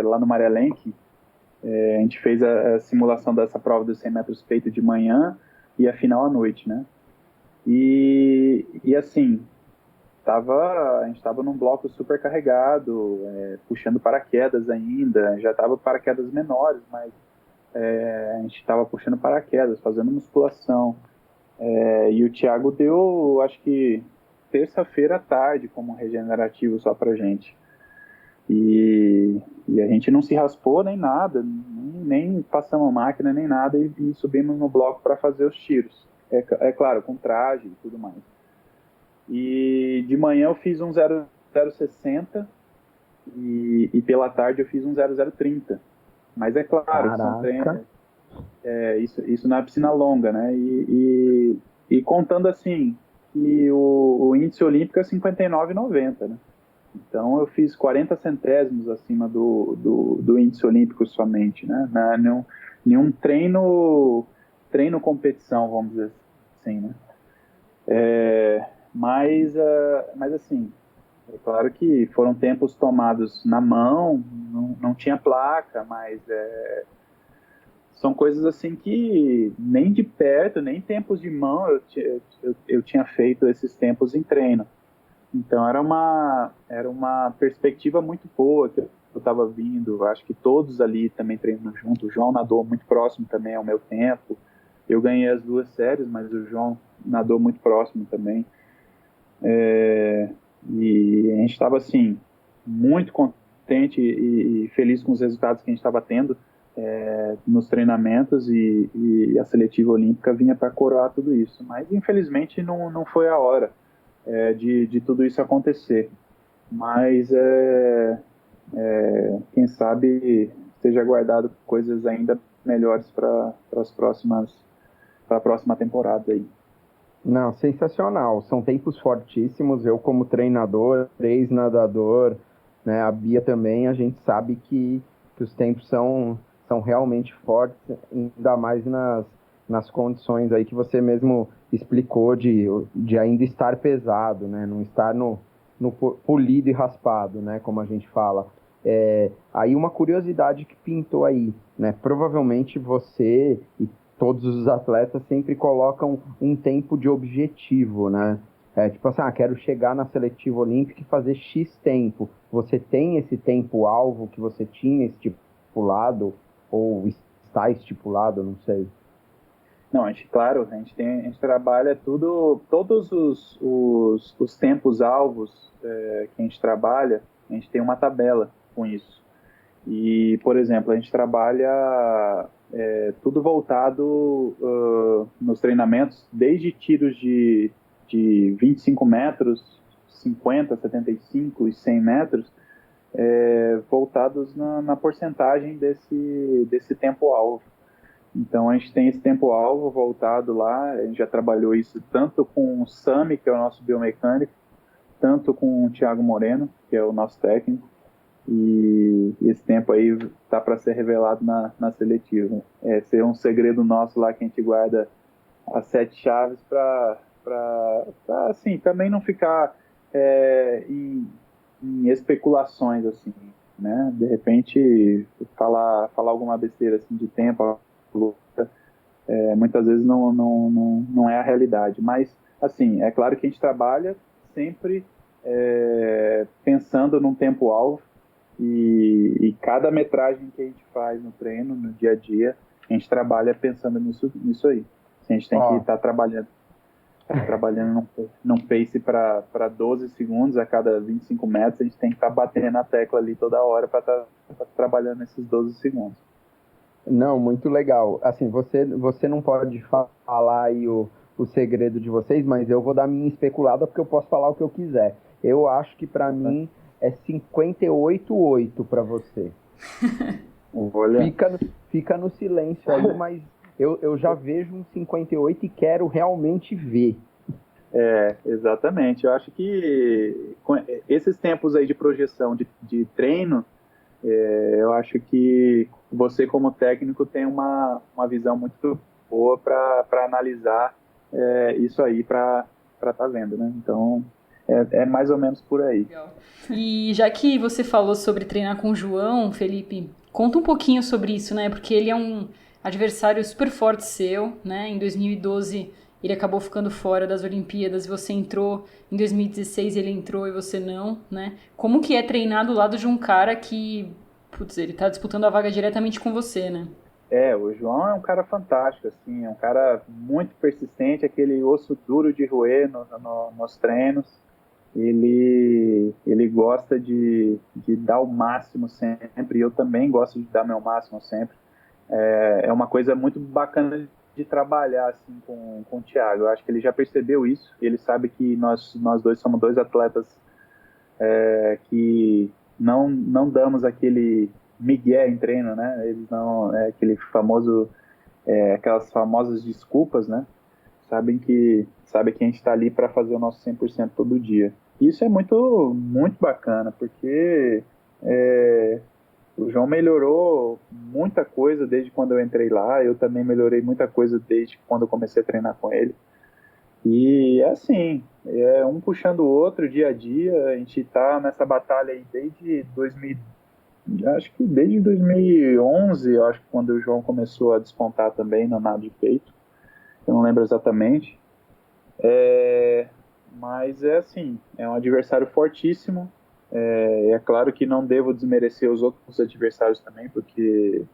lá no Maria Lenk, a gente fez a simulação dessa prova dos 100 metros peito de manhã e a final à noite, né? E assim, a gente estava num bloco super carregado, puxando paraquedas ainda, já estava paraquedas menores, mas a gente estava puxando paraquedas, fazendo musculação. E o Thiago deu, acho que terça-feira à tarde como regenerativo só pra gente. E a gente não se raspou nem nada, nem passamos máquina nem nada e subimos no bloco para fazer os tiros. É claro, com traje e tudo mais. E de manhã eu fiz um 0060 e pela tarde eu fiz um 0030. Mas é claro que são treinos, Caraca. isso na piscina longa, né? E contando assim, que o índice olímpico é 59,90, né? Então eu fiz 40 centésimos acima do índice olímpico somente, né? Nenhum treino competição, vamos dizer assim, né? Mas assim, é claro que foram tempos tomados na mão, não tinha placa, mas são coisas assim que nem de perto, nem tempos de mão eu tinha feito esses tempos em treino. Então era uma perspectiva muito boa que eu estava vindo. Acho que todos ali também treinando junto. O João nadou muito próximo também ao meu tempo. Eu ganhei as 2 séries, mas o João nadou muito próximo também. E a gente estava assim muito contente e feliz com os resultados que a gente estava tendo nos treinamentos e a seletiva olímpica vinha para coroar tudo isso. Mas infelizmente não foi a hora de tudo isso acontecer. Mas quem sabe esteja guardado coisas ainda melhores para a próxima temporada aí. Não, sensacional. São tempos fortíssimos. Eu, como treinador, ex-nadador, né, a Bia também, a gente sabe que os tempos são realmente fortes, ainda mais nas condições aí que você mesmo explicou de ainda estar pesado, né, não estar no polido e raspado, né, como a gente fala. Aí uma curiosidade que pintou aí, né, provavelmente você e todos os atletas sempre colocam um tempo de objetivo, né? Tipo assim, quero chegar na seletiva olímpica e fazer X tempo. Você tem esse tempo-alvo que você tinha estipulado, ou está estipulado, não sei. Não, claro, a gente trabalha todos os tempos alvos que a gente trabalha, a gente tem uma tabela com isso. E, por exemplo, a gente trabalha tudo voltado nos treinamentos, desde tiros de 25 metros, 50, 75 e 100 metros, voltados na porcentagem desse tempo-alvo. Então, a gente tem esse tempo-alvo voltado lá, a gente já trabalhou isso tanto com o Sami, que é o nosso biomecânico, tanto com o Thiago Moreno, que é o nosso técnico, e esse tempo aí tá para ser revelado na seletiva. Ser um segredo nosso lá que a gente guarda as 7 chaves para assim, também não ficar em especulações assim, né? De repente falar alguma besteira assim de tempo, muitas vezes não é a realidade. Mas assim, é claro que a gente trabalha sempre pensando num tempo-alvo e cada metragem que a gente faz no treino, no dia a dia, a gente trabalha pensando nisso aí. A gente tem que estar trabalhando num pace para 12 segundos a cada 25 metros, a gente tem que estar batendo na tecla ali toda hora para estar trabalhando esses 12 segundos. Não, muito legal. Assim, você não pode falar aí o segredo de vocês, mas eu vou dar minha especulada porque eu posso falar o que eu quiser. Eu acho que para mim é 58,8 para você. Olha. Fica no silêncio aí, mas eu já vejo um 58 e quero realmente ver. Exatamente. Eu acho que com esses tempos aí de projeção de treino, eu acho que você como técnico tem uma visão muito boa para analisar isso aí para estar vendo, né? Então é mais ou menos por aí. Legal. E já que você falou sobre treinar com o João, Felipe, conta um pouquinho sobre isso, né? Porque ele é um adversário super forte seu, né? Em 2012 ele acabou ficando fora das Olimpíadas, você entrou, em 2016 ele entrou e você não, né? Como que é treinar do lado de um cara que, putz, ele tá disputando a vaga diretamente com você, né? O João é um cara fantástico, assim, é um cara muito persistente, aquele osso duro de roer nos treinos. Ele gosta de dar o máximo sempre, e eu também gosto de dar meu máximo sempre. É uma coisa muito bacana de trabalhar assim com o Thiago. Eu acho que ele já percebeu isso. Ele sabe que nós dois somos dois atletas que não damos aquele migué em treino, né? Eles não aquele famoso aquelas famosas desculpas, né? Sabe que a gente está ali para fazer o nosso 100% todo dia. Isso é muito muito bacana, porque o João melhorou muita coisa desde quando eu entrei lá. Eu também melhorei muita coisa desde quando eu comecei a treinar com ele. E é assim, um puxando o outro dia a dia. A gente está nessa batalha aí desde 2000, acho que desde 2011, acho que quando o João começou a despontar também no nado de peito. Eu não lembro exatamente. Mas é assim, é um adversário fortíssimo. É claro que não devo desmerecer os outros adversários também, porque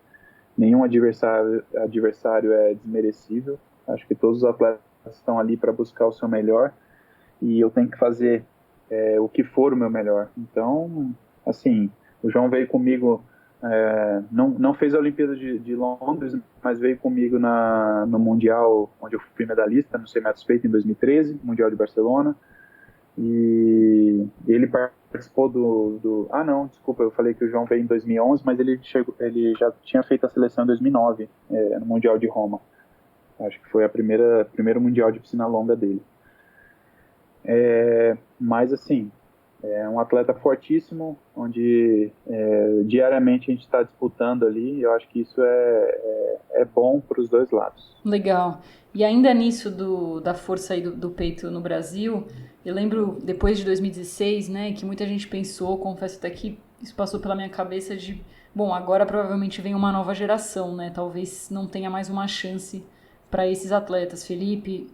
nenhum adversário é desmerecível. Acho que todos os atletas estão ali para buscar o seu melhor e eu tenho que fazer o que for o meu melhor. Então, assim, o João veio comigo, não fez a Olimpíada de Londres, mas veio comigo no Mundial, onde eu fui medalhista, no 100 metros peito em 2013, Mundial de Barcelona. E ele participou não, desculpa, eu falei que o João veio em 2011, mas ele já tinha feito a seleção em 2009, no Mundial de Roma. Acho que foi primeiro Mundial de piscina longa dele. Mas assim, é um atleta fortíssimo, onde diariamente a gente está disputando ali, e eu acho que isso é bom para os dois lados. Legal. E ainda nisso da força aí do peito no Brasil, eu lembro depois de 2016, né, que muita gente pensou, confesso até que isso passou pela minha cabeça bom, agora provavelmente vem uma nova geração, né, talvez não tenha mais uma chance para esses atletas, Felipe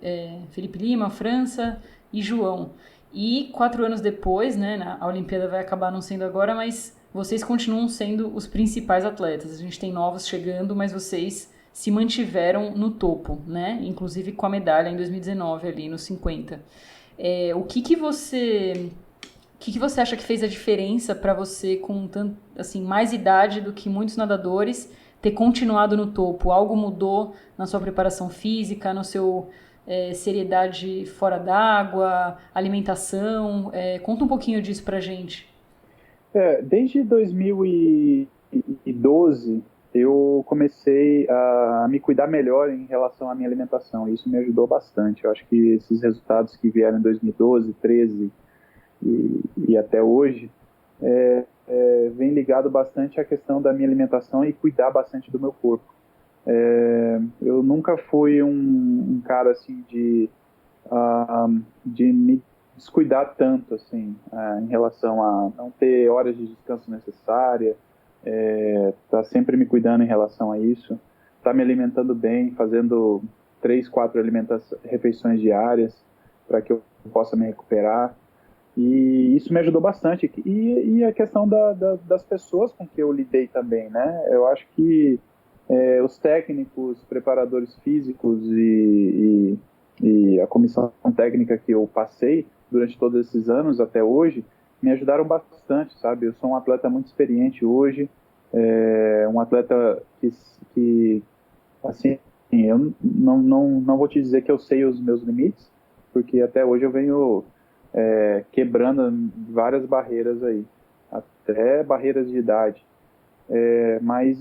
Lima, França e João. E 4 anos depois, né, a Olimpíada vai acabar não sendo agora, mas vocês continuam sendo os principais atletas. A gente tem novos chegando, mas vocês se mantiveram no topo, né? Inclusive com a medalha em 2019 ali nos 50. O que você acha que fez a diferença para você com mais idade do que muitos nadadores ter continuado no topo? Algo mudou na sua preparação física, no seu seriedade fora d'água, alimentação? Conta um pouquinho disso pra gente. Desde 2012 eu comecei a me cuidar melhor em relação à minha alimentação, e isso me ajudou bastante. Eu acho que esses resultados que vieram em 2012, 13 e até hoje vem ligado bastante à questão da minha alimentação e cuidar bastante do meu corpo. Eu nunca fui um cara assim de me descuidar tanto assim, em relação a não ter horas de descanso necessária, tá sempre me cuidando em relação a isso, tá me alimentando bem, fazendo 3, 4 refeições diárias para que eu possa me recuperar. E isso me ajudou bastante. E a questão das pessoas com que eu lidei também, né? Eu acho que os técnicos, preparadores físicos e a comissão técnica que eu passei durante todos esses anos até hoje me ajudaram bastante, sabe? Eu sou um atleta muito experiente hoje, um atleta que assim, eu não vou te dizer que eu sei os meus limites, porque até hoje eu venho quebrando várias barreiras aí, até barreiras de idade. Mas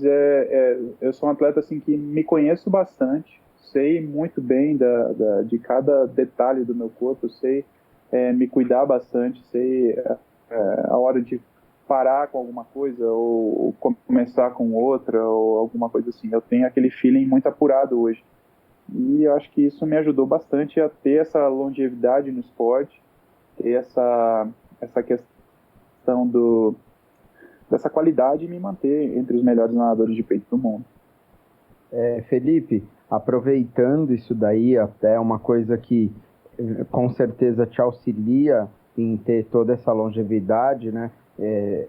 eu sou um atleta assim, que me conheço bastante, sei muito bem de cada detalhe do meu corpo, sei me cuidar bastante, sei a hora de parar com alguma coisa ou começar com outra ou alguma coisa assim. Eu tenho aquele feeling muito apurado hoje. E eu acho que isso me ajudou bastante a ter essa longevidade no esporte, ter essa questão dessa qualidade e me manter entre os melhores nadadores de peito do mundo. Felipe, aproveitando isso daí, até uma coisa que com certeza te auxilia em ter toda essa longevidade, né?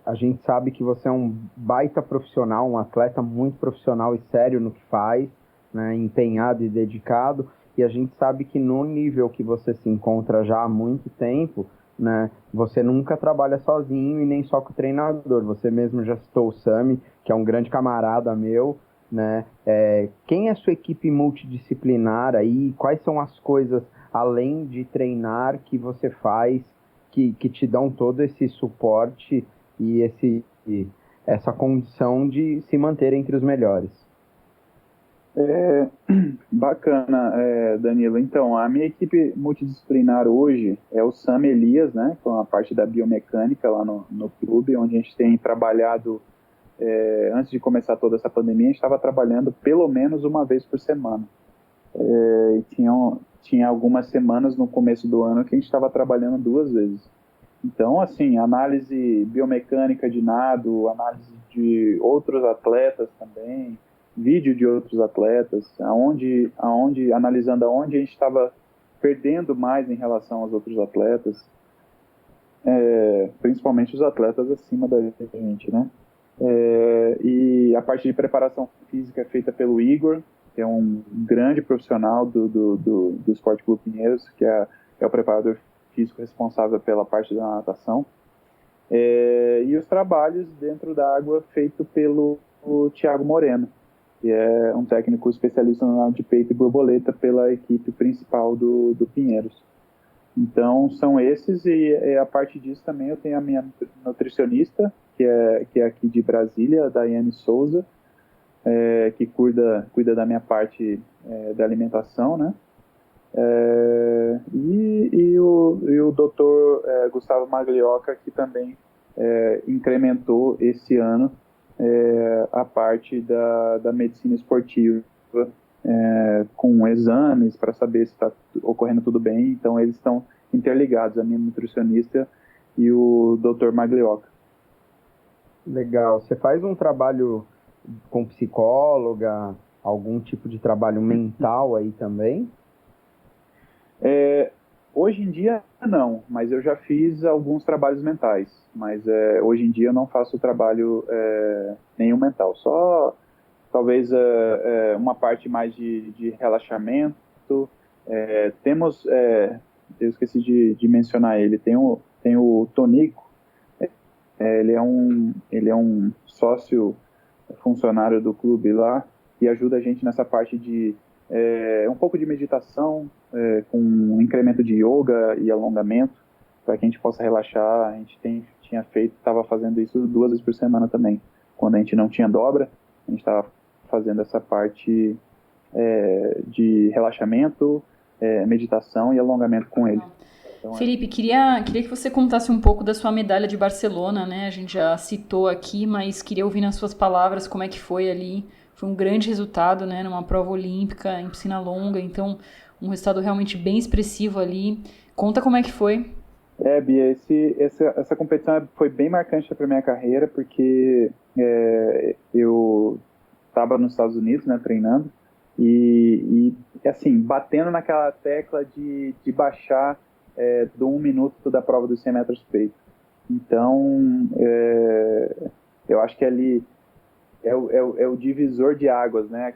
A gente sabe que você é um baita profissional, um atleta muito profissional e sério no que faz, né? Empenhado e dedicado, e a gente sabe que no nível que você se encontra já há muito tempo, né? Você nunca trabalha sozinho e nem só com o treinador. Você mesmo já citou o Sami, que é um grande camarada meu, né? Quem é a sua equipe multidisciplinar aí? Quais são as coisas, além de treinar, que você faz que te dão todo esse suporte e essa condição de se manter entre os melhores? Bacana, Danilo. Então, a minha equipe multidisciplinar hoje é o Sam Elias, né, com a parte da biomecânica lá no clube, onde a gente tem trabalhado, antes de começar toda essa pandemia, a gente estava trabalhando pelo menos uma vez por semana. E tinha algumas semanas no começo do ano que a gente estava trabalhando 2 vezes. Então, assim, análise biomecânica de nado, análise de outros atletas também, vídeo de outros atletas, analisando aonde a gente estava perdendo mais em relação aos outros atletas, principalmente os atletas acima da gente, né? E a parte de preparação física é feita pelo Igor, que é um grande profissional do Esporte Clube Pinheiros, que é o preparador físico responsável pela parte da natação. E os trabalhos dentro da água feito pelo Thiago Moreno, que é um técnico especialista no nado de peito e borboleta pela equipe principal do Pinheiros. Então, são esses, e a parte disso também eu tenho a minha nutricionista, que é aqui de Brasília, a Daiane Souza, que cuida da minha parte da alimentação, né? E o doutor Gustavo Maglioca, que também incrementou esse ano a parte da medicina esportiva, com exames para saber se está ocorrendo tudo bem. Então eles estão interligados, a minha nutricionista e o Dr. Maglioca. Legal. Você faz um trabalho com psicóloga, algum tipo de trabalho mental aí também? Hoje em dia não, mas eu já fiz alguns trabalhos mentais, mas hoje em dia eu não faço trabalho nenhum mental, só talvez uma parte mais de relaxamento. Temos, eu esqueci de mencionar ele, tem o Tonico, ele é um sócio funcionário do clube lá, e ajuda a gente nessa parte de um pouco de meditação, com um incremento de yoga e alongamento, para que a gente possa relaxar. A gente estava fazendo isso 2 vezes por semana também. Quando a gente não tinha dobra, a gente estava fazendo essa parte de relaxamento, meditação e alongamento com ele. Então, Felipe, queria que você contasse um pouco da sua medalha de Barcelona, né? A gente já citou aqui, mas queria ouvir nas suas palavras como é que foi ali. Foi um grande resultado, né? Numa prova olímpica, em piscina longa, então um resultado realmente bem expressivo ali. Conta como é que foi. Bia, essa competição foi bem marcante para minha carreira, porque eu estava nos Estados Unidos, né, treinando, e assim, batendo naquela tecla de baixar do 1 minuto da prova dos 100 metros peito. Então, eu acho que ali é o divisor de águas, né?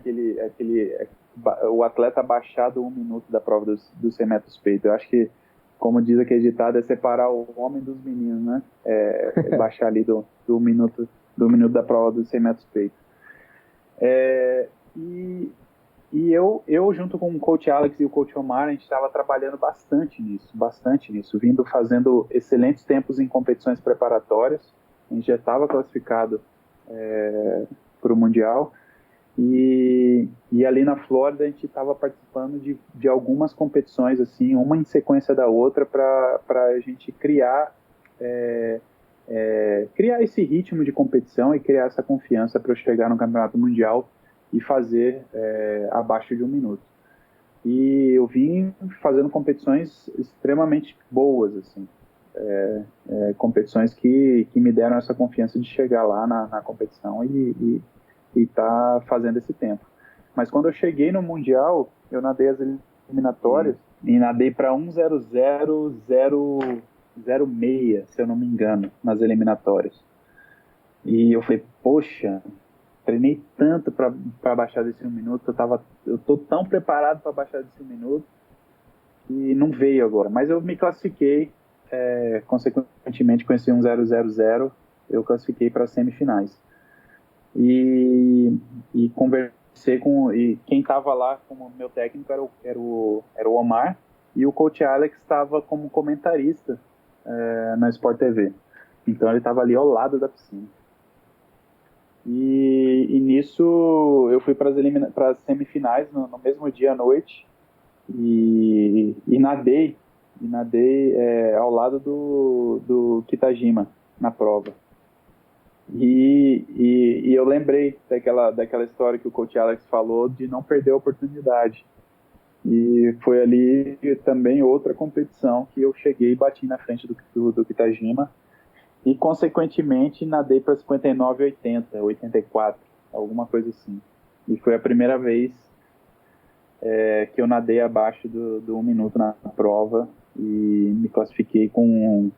O atleta baixar do 1 minuto da prova dos 100 metros peito. Eu acho que, como diz aquele ditado, é separar o homem dos meninos, né? Baixar ali do minuto da prova dos 100 metros peito. E eu, junto com o coach Alex e o coach Omar, a gente estava trabalhando bastante nisso, fazendo excelentes tempos em competições preparatórias. A gente já estava classificado para o Mundial, e ali na Flórida a gente estava participando de algumas competições, assim, uma em sequência da outra, para a gente criar esse ritmo de competição e criar essa confiança para eu chegar no Campeonato Mundial e fazer abaixo de 1 minuto. E eu vim fazendo competições extremamente boas, assim, competições que me deram essa confiança de chegar lá na competição e tá fazendo esse tempo. Mas quando eu cheguei no Mundial, eu nadei as eliminatórias e nadei para 1:00:06, se eu não me engano, nas eliminatórias. E eu falei, poxa, treinei tanto para baixar desse 1 minuto, eu tô tão preparado para baixar desse 1 minuto, e não veio agora. Mas eu me classifiquei, consequentemente com esse 1:00:00, eu classifiquei para as semifinais. e conversei e quem estava lá como meu técnico era o Omar, e o coach Alex estava como comentarista na Sport TV. Então ele estava ali ao lado da piscina. E nisso eu fui para as semifinais no mesmo dia à noite e nadei ao lado do Kitajima na prova. E eu lembrei daquela história que o coach Alex falou de não perder a oportunidade. E foi ali também outra competição que eu cheguei e bati na frente do Kitajima. E, consequentemente, nadei para 59, 80, 84, alguma coisa assim. E foi a primeira vez que eu nadei abaixo do 1 minuto na prova e me classifiquei com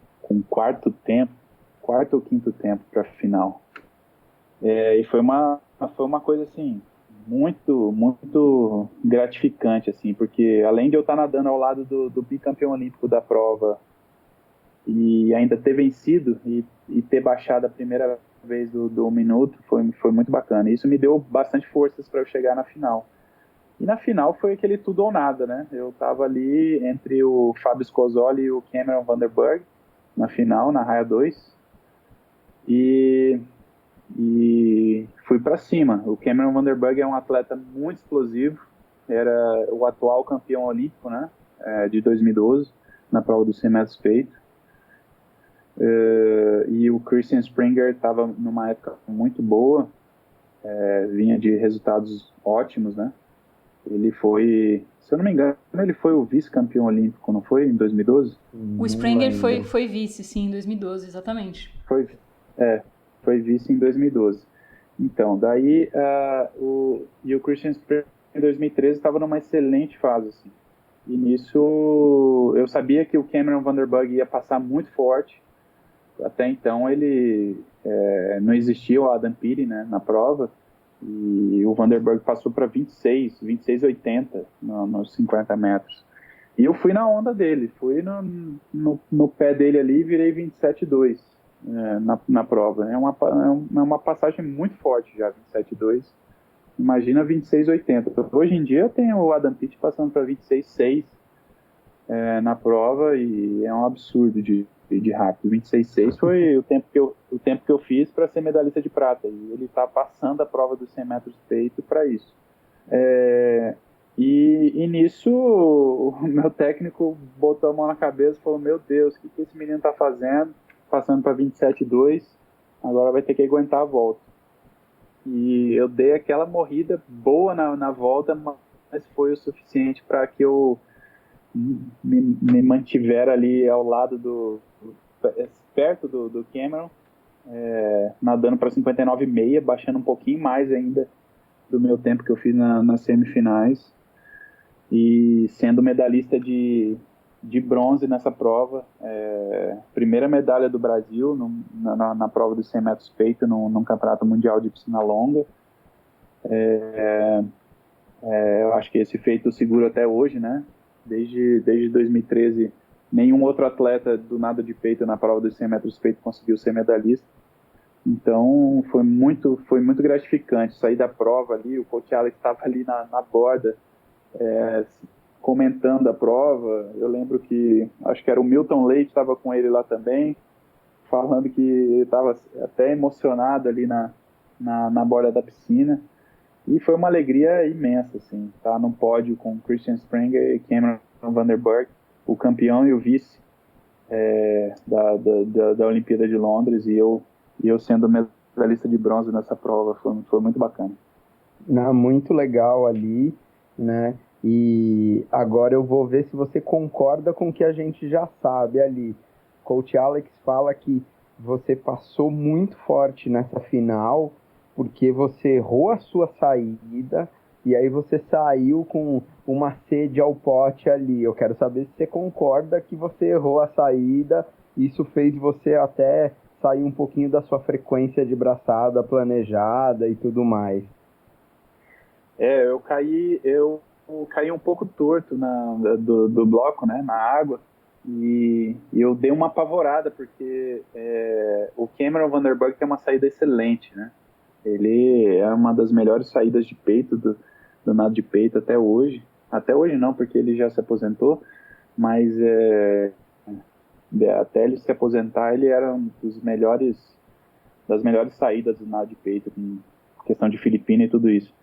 quarto ou quinto tempo para a final. E foi uma coisa, assim, muito, muito gratificante, assim, porque além de eu estar nadando ao lado do bicampeão olímpico da prova e ainda ter vencido e ter baixado a primeira vez do 1 minuto, foi muito bacana. Isso me deu bastante forças para eu chegar na final. E na final foi aquele tudo ou nada, né? Eu estava ali entre o Fábio Scozzoli e o Cameron Vanderburg, na final, na raia 2. E fui para cima. O Cameron Vanderburg é um atleta muito explosivo, era o atual campeão olímpico, né? De 2012, na prova dos 100 metros peito. E o Christian Springer estava numa época muito boa, vinha de resultados ótimos, né? Ele foi, se eu não me engano, ele foi o vice-campeão olímpico, não foi, em 2012? O Springer foi vice, sim, em 2012, exatamente. Foi vice em 2012. Então, daí o Christian Springer em 2013 estava numa excelente fase, assim. E nisso eu sabia que o Cameron Vanderburg ia passar muito forte. Até então ele não existia o Adam Peaty, né, na prova, e o Vanderburg passou para 26,80 nos 50 metros. E eu fui na onda dele, fui no pé dele ali e virei 27,2 na prova. É uma passagem muito forte já, 27,2. Imagina 26,80. Hoje em dia eu tenho o Adam Peaty passando para 26,6 na prova e é um absurdo de rápido. 26,6 foi o tempo que eu fiz para ser medalhista de prata, e ele está passando a prova dos 100 metros de peito para isso. E nisso o meu técnico botou a mão na cabeça e falou: meu Deus, o que esse menino está fazendo? Passando para 27,2, agora vai ter que aguentar a volta. E eu dei aquela morrida boa na volta, mas foi o suficiente para que eu me mantiver ali ao lado perto do Cameron, nadando para 59,6, baixando um pouquinho mais ainda do meu tempo que eu fiz nas semifinais, e sendo medalhista de bronze nessa prova, primeira medalha do Brasil na prova dos 100 metros peito num campeonato mundial de piscina longa. Eu acho que esse feito eu seguro até hoje, né? Desde 2013, nenhum outro atleta do nado de peito na prova dos 100 metros de peito conseguiu ser medalhista. Então foi muito gratificante sair da prova ali. O coach Alex estava ali na borda, comentando a prova. Eu lembro que acho que era o Milton Leite, estava com ele lá também, falando que estava até emocionado ali na borda da piscina. E foi uma alegria imensa, assim, tá no pódio com Christian Springer e Cameron Vanderburg, o campeão e o vice da Olimpíada de Londres, e eu sendo medalhista de bronze nessa prova. Foi muito bacana. Muito legal ali, né? E agora eu vou ver se você concorda com o que a gente já sabe ali. Coach Alex fala que você passou muito forte nessa final, porque você errou a sua saída e aí você saiu com uma sede ao pote ali. Eu quero saber se você concorda que você errou a saída, isso fez você até sair um pouquinho da sua frequência de braçada planejada e tudo mais. Eu caí um pouco torto do bloco, né, na água, e eu dei uma apavorada, porque o Cameron Vanderburg tem uma saída excelente, né? Ele é uma das melhores saídas de peito do nado de peito até hoje. Até hoje não, porque ele já se aposentou, mas até ele se aposentar, ele era um das melhores saídas do nado de peito, com questão de Filipina e tudo isso.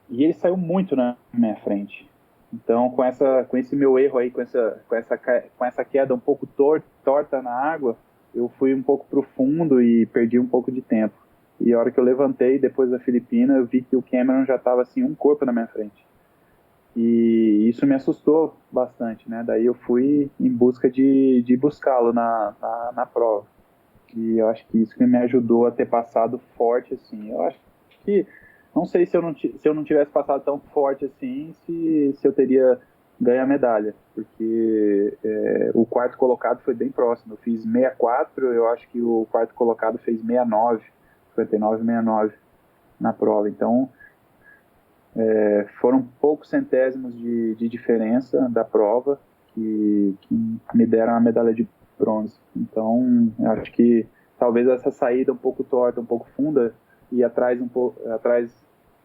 E ele saiu muito na minha frente. Então, com esse meu erro aí, com essa queda um pouco torta na água, eu fui um pouco pro fundo e perdi um pouco de tempo. E a hora que eu levantei, depois da Filipina, eu vi que o Cameron já estava assim, um corpo na minha frente. E isso me assustou bastante, né? Daí eu fui em busca de buscá-lo na prova. E eu acho que isso que me ajudou a ter passado forte, assim. Eu acho que, não sei se eu não tivesse passado tão forte assim, se eu teria ganho a medalha. Porque o quarto colocado foi bem próximo. Eu fiz 64, eu acho que o quarto colocado fez 69, 59, 69 na prova. Então, foram poucos centésimos de diferença da prova que me deram a medalha de bronze. Então, eu acho que talvez essa saída um pouco torta, um pouco funda, e atrás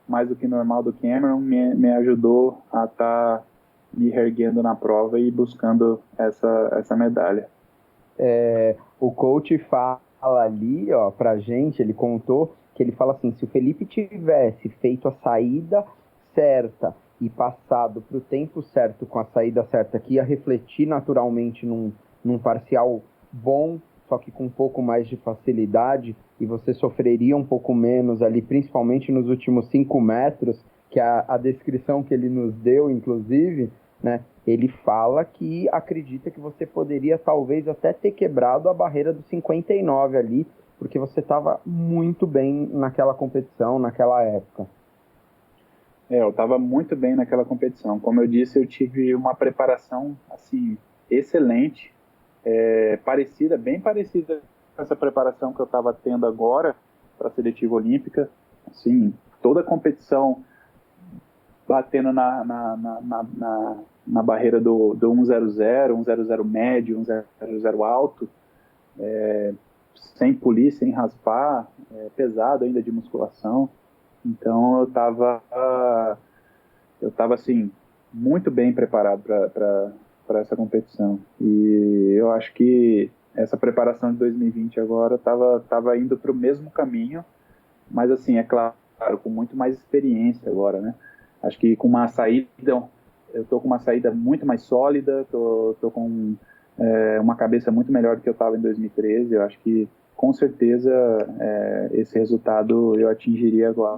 mais do que normal do Cameron, me ajudou a estar me reerguendo na prova e buscando essa medalha. O coach fala ali, ó, pra gente, ele contou que ele fala assim, se o Felipe tivesse feito a saída certa e passado para o tempo certo com a saída certa, que ia refletir naturalmente num parcial bom, só que com um pouco mais de facilidade, e você sofreria um pouco menos ali, principalmente nos últimos 5 metros, que é a descrição que ele nos deu, inclusive, né? Ele fala que acredita que você poderia talvez até ter quebrado a barreira do 59 ali, porque você estava muito bem naquela competição, naquela época. Eu estava muito bem naquela competição. Como eu disse, eu tive uma preparação assim excelente, bem parecida com essa preparação que eu estava tendo agora para a seletiva olímpica. Assim, toda a competição batendo na barreira do 100, 100 médio, 100 alto, sem polir, sem raspar, pesado ainda de musculação. Então eu estava assim muito bem preparado para essa competição. E eu acho que essa preparação de 2020 agora estava indo para o mesmo caminho, mas assim, é claro, com muito mais experiência agora, né? Acho que com uma saída, eu tô com uma saída muito mais sólida, tô com uma cabeça muito melhor do que eu estava em 2013. Eu acho que com certeza esse resultado eu atingiria agora.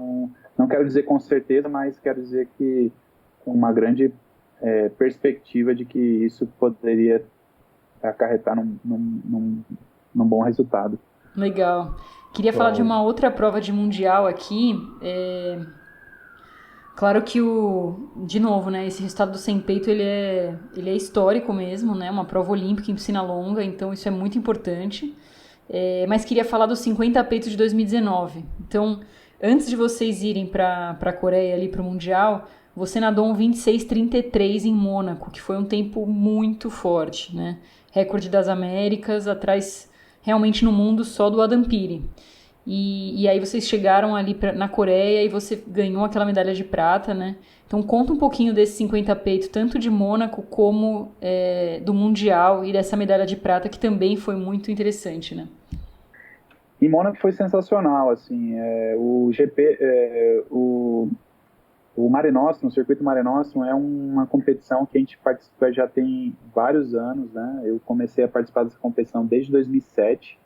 Não quero dizer com certeza, mas quero dizer que com uma grande perspectiva de que isso poderia acarretar num bom resultado. Legal. Queria falar de uma outra prova de mundial aqui. Claro que de novo, né, esse resultado do 100 peito ele é histórico mesmo, né, uma prova olímpica em piscina longa, então isso é muito importante. Mas queria falar dos 50 peitos de 2019. Então, antes de vocês irem para a Coreia ali para o mundial, você nadou um 26,33 em Mônaco, que foi um tempo muito forte, né? Recorde das Américas, atrás realmente no mundo só do Adam Peary. E aí vocês chegaram ali na Coreia e você ganhou aquela medalha de prata, né? Então conta um pouquinho desse 50 peito, tanto de Mônaco como do Mundial e dessa medalha de prata, que também foi muito interessante, né? Em Mônaco foi sensacional, assim, o GP, o Mare Nostrum, o circuito Mare Nostrum é uma competição que a gente participa já tem vários anos, né? Eu comecei a participar dessa competição desde 2007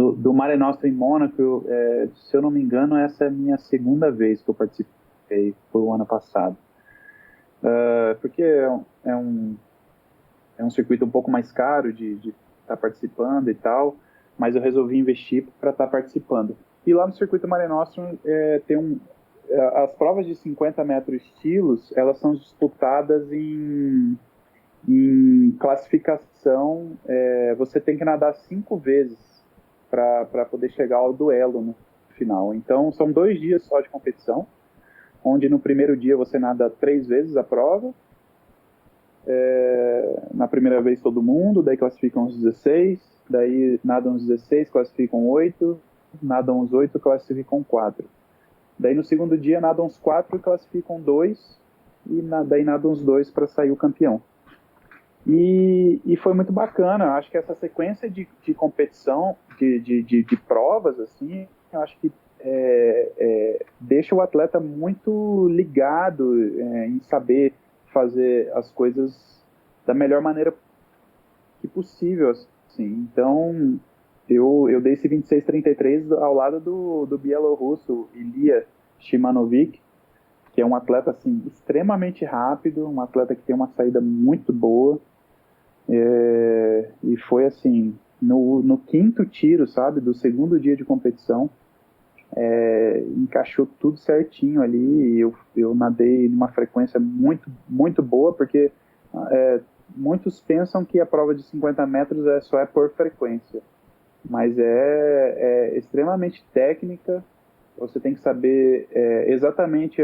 do Mare Nostrum em Mônaco, se eu não me engano, essa é a minha segunda vez que eu participei, foi o ano passado. Porque é um circuito um pouco mais caro de estar participando e tal, mas eu resolvi investir para estar participando. E lá no circuito Mare Nostrum as provas de 50 metros estilos, elas são disputadas em classificação. Você tem que nadar 5 vezes para poder chegar ao duelo no final. Então são 2 dias só de competição, onde no primeiro dia você nada 3 vezes a prova, na primeira vez todo mundo, daí classificam os 16, daí nadam os 16, classificam 8, nadam os 8, classificam 4. Daí no segundo dia nadam os 4 e classificam 2, e daí nadam os 2 para sair o campeão. E foi muito bacana. Eu acho que essa sequência de competição, de provas, assim, eu acho que deixa o atleta muito ligado em saber fazer as coisas da melhor maneira que possível, assim. Então, eu dei esse 26:33 ao lado do bielorrusso Ilya Shimanovic, que é um atleta assim, extremamente rápido, um atleta que tem uma saída muito boa. E foi assim, no quinto tiro, sabe, do segundo dia de competição, encaixou tudo certinho ali, e eu nadei numa frequência muito, muito boa, porque muitos pensam que a prova de 50 metros só é por frequência, mas é extremamente técnica. Você tem que saber exatamente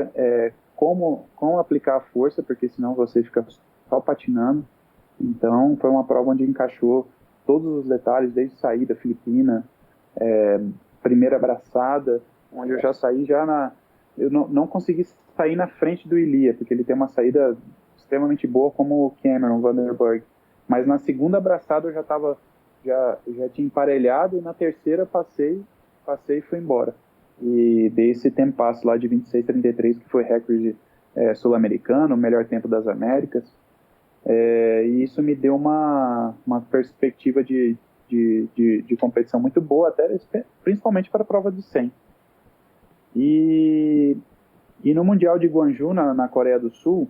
como aplicar a força, porque senão você fica só patinando. Então, foi uma prova onde encaixou todos os detalhes, desde saída filipina, primeira abraçada, onde eu já saí eu não consegui sair na frente do Ilya, porque ele tem uma saída extremamente boa, como o Cameron Vanderburg. Mas na segunda abraçada eu já tinha emparelhado, e na terceira passei e fui embora. E dei esse tempasso lá de 26:33, que foi recorde sul-americano, o melhor tempo das Américas. E isso me deu uma perspectiva de competição muito boa, principalmente para a prova de 100. E no Mundial de Gwangju, na Coreia do Sul,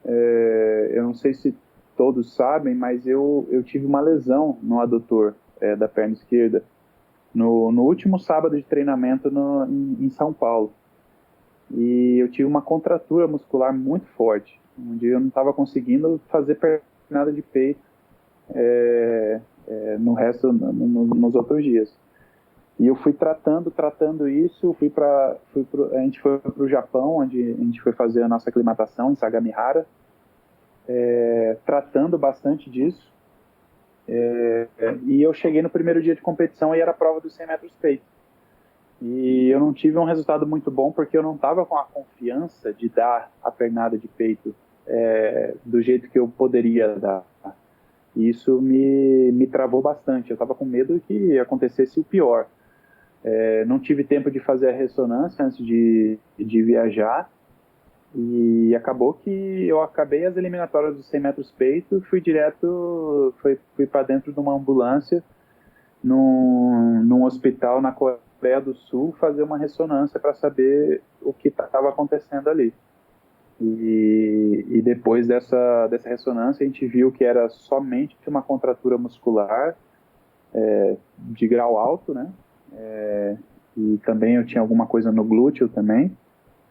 eu não sei se todos sabem, mas eu tive uma lesão no adutor da perna esquerda no último sábado de treinamento em São Paulo. E eu tive uma contratura muscular muito forte, onde eu não estava conseguindo fazer pernada de peito nos outros dias. E eu fui tratando isso, a gente foi para o Japão, onde a gente foi fazer a nossa aclimatação em Sagamihara, tratando bastante disso. E eu cheguei no primeiro dia de competição e era a prova dos 100 metros peito. E eu não tive um resultado muito bom, porque eu não estava com a confiança de dar a pernada de peito do jeito que eu poderia dar. E isso me travou bastante. Eu estava com medo que acontecesse o pior. Não tive tempo de fazer a ressonância antes de viajar, e acabou que eu acabei as eliminatórias dos 100 metros peito, fui para dentro de uma ambulância num hospital na Coreia do Sul fazer uma ressonância para saber o que estava acontecendo ali. E depois dessa ressonância a gente viu que era somente uma contratura muscular de grau alto, né? E também eu tinha alguma coisa no glúteo também,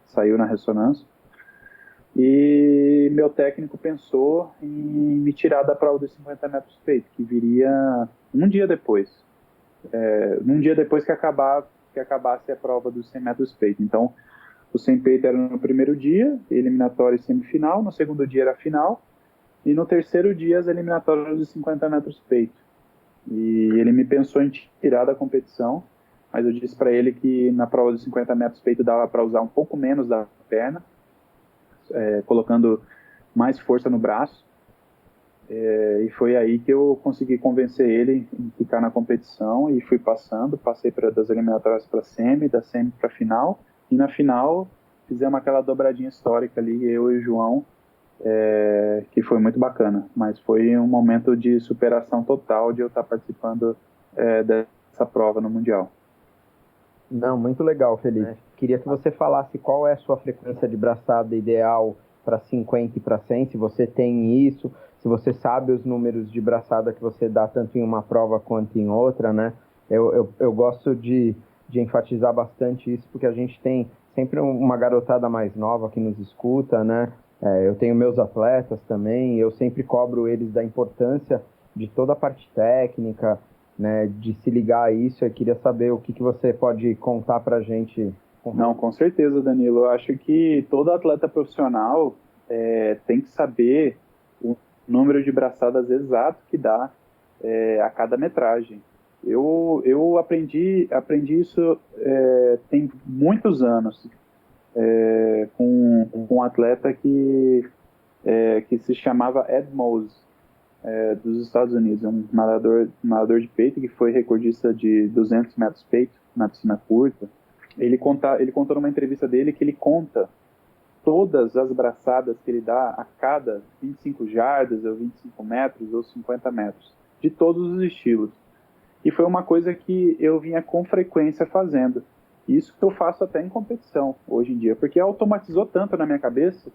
saiu na ressonância. E meu técnico pensou em me tirar da prova dos 50 metros peito, que viria um dia depois. Um dia depois que acabasse a prova dos 100 metros peito. Então, o 100 peito era no primeiro dia, eliminatória e semifinal. No segundo dia era a final. E no terceiro dia, as eliminatórias dos 50 metros peito. E ele me pensou em tirar da competição, mas eu disse para ele que na prova dos 50 metros peito dava para usar um pouco menos da perna, colocando mais força no braço. E foi aí que eu consegui convencer ele em ficar na competição, e fui passei das eliminatórias para a semi, da semi para a final, e na final fizemos aquela dobradinha histórica ali, eu e o João, que foi muito bacana, mas foi um momento de superação total de eu estar participando dessa prova no Mundial. Não, muito legal, Felipe. Queria que você falasse qual é a sua frequência de braçada ideal para 50 e para 100, se você tem isso, se você sabe os números de braçada que você dá tanto em uma prova quanto em outra, né? Eu gosto de enfatizar bastante isso, porque a gente tem sempre uma garotada mais nova que nos escuta, né? Eu tenho meus atletas também, eu sempre cobro eles da importância de toda a parte técnica, né, de se ligar a isso. Eu queria saber o que você pode contar para a gente. Não, com certeza, Danilo. Eu acho que todo atleta profissional tem que saber o número de braçadas exato que dá a cada metragem. Eu aprendi isso tem muitos anos com um atleta que se chamava Ed Mose, dos Estados Unidos, um nadador de peito que foi recordista de 200 metros peito na piscina curta. Ele contou numa entrevista dele que ele conta todas as braçadas que ele dá a cada 25 jardas, ou 25 metros, ou 50 metros, de todos os estilos. E foi uma coisa que eu vinha com frequência fazendo. Isso que eu faço até em competição, hoje em dia, porque automatizou tanto na minha cabeça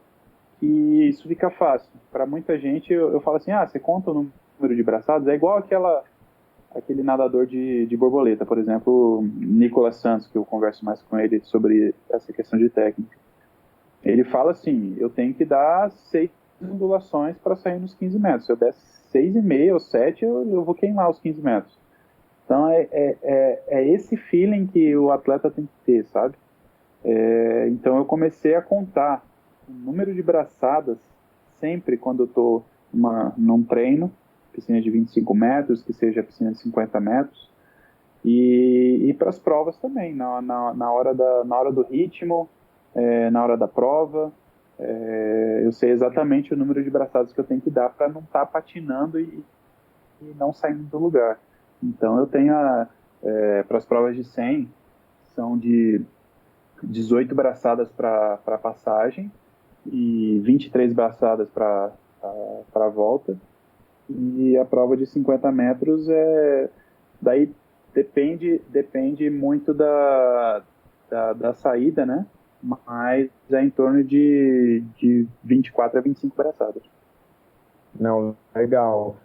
que isso fica fácil. Para muita gente, eu falo assim, você conta o número de braçadas? É igual aquele nadador de borboleta, por exemplo, Nicolas Santos, que eu converso mais com ele sobre essa questão de técnica. Ele fala assim, eu tenho que dar 6 ondulações para sair nos 15 metros. Se eu der 6,5 ou 7, eu vou queimar os 15 metros. Então, é esse feeling que o atleta tem que ter, sabe? Então, eu comecei a contar o número de braçadas sempre quando eu estou num treino, piscina de 25 metros, que seja piscina de 50 metros, e para as provas também, na hora do ritmo, na hora da prova, eu sei exatamente o número de braçadas que eu tenho que dar para não estar patinando e não saindo do lugar. Então eu tenho para as provas de 100, são de 18 braçadas para passagem e 23 braçadas para a volta, e a prova de 50 metros daí depende muito da saída, né? Mas é em torno de 24 a 25 braçadas. Não, legal.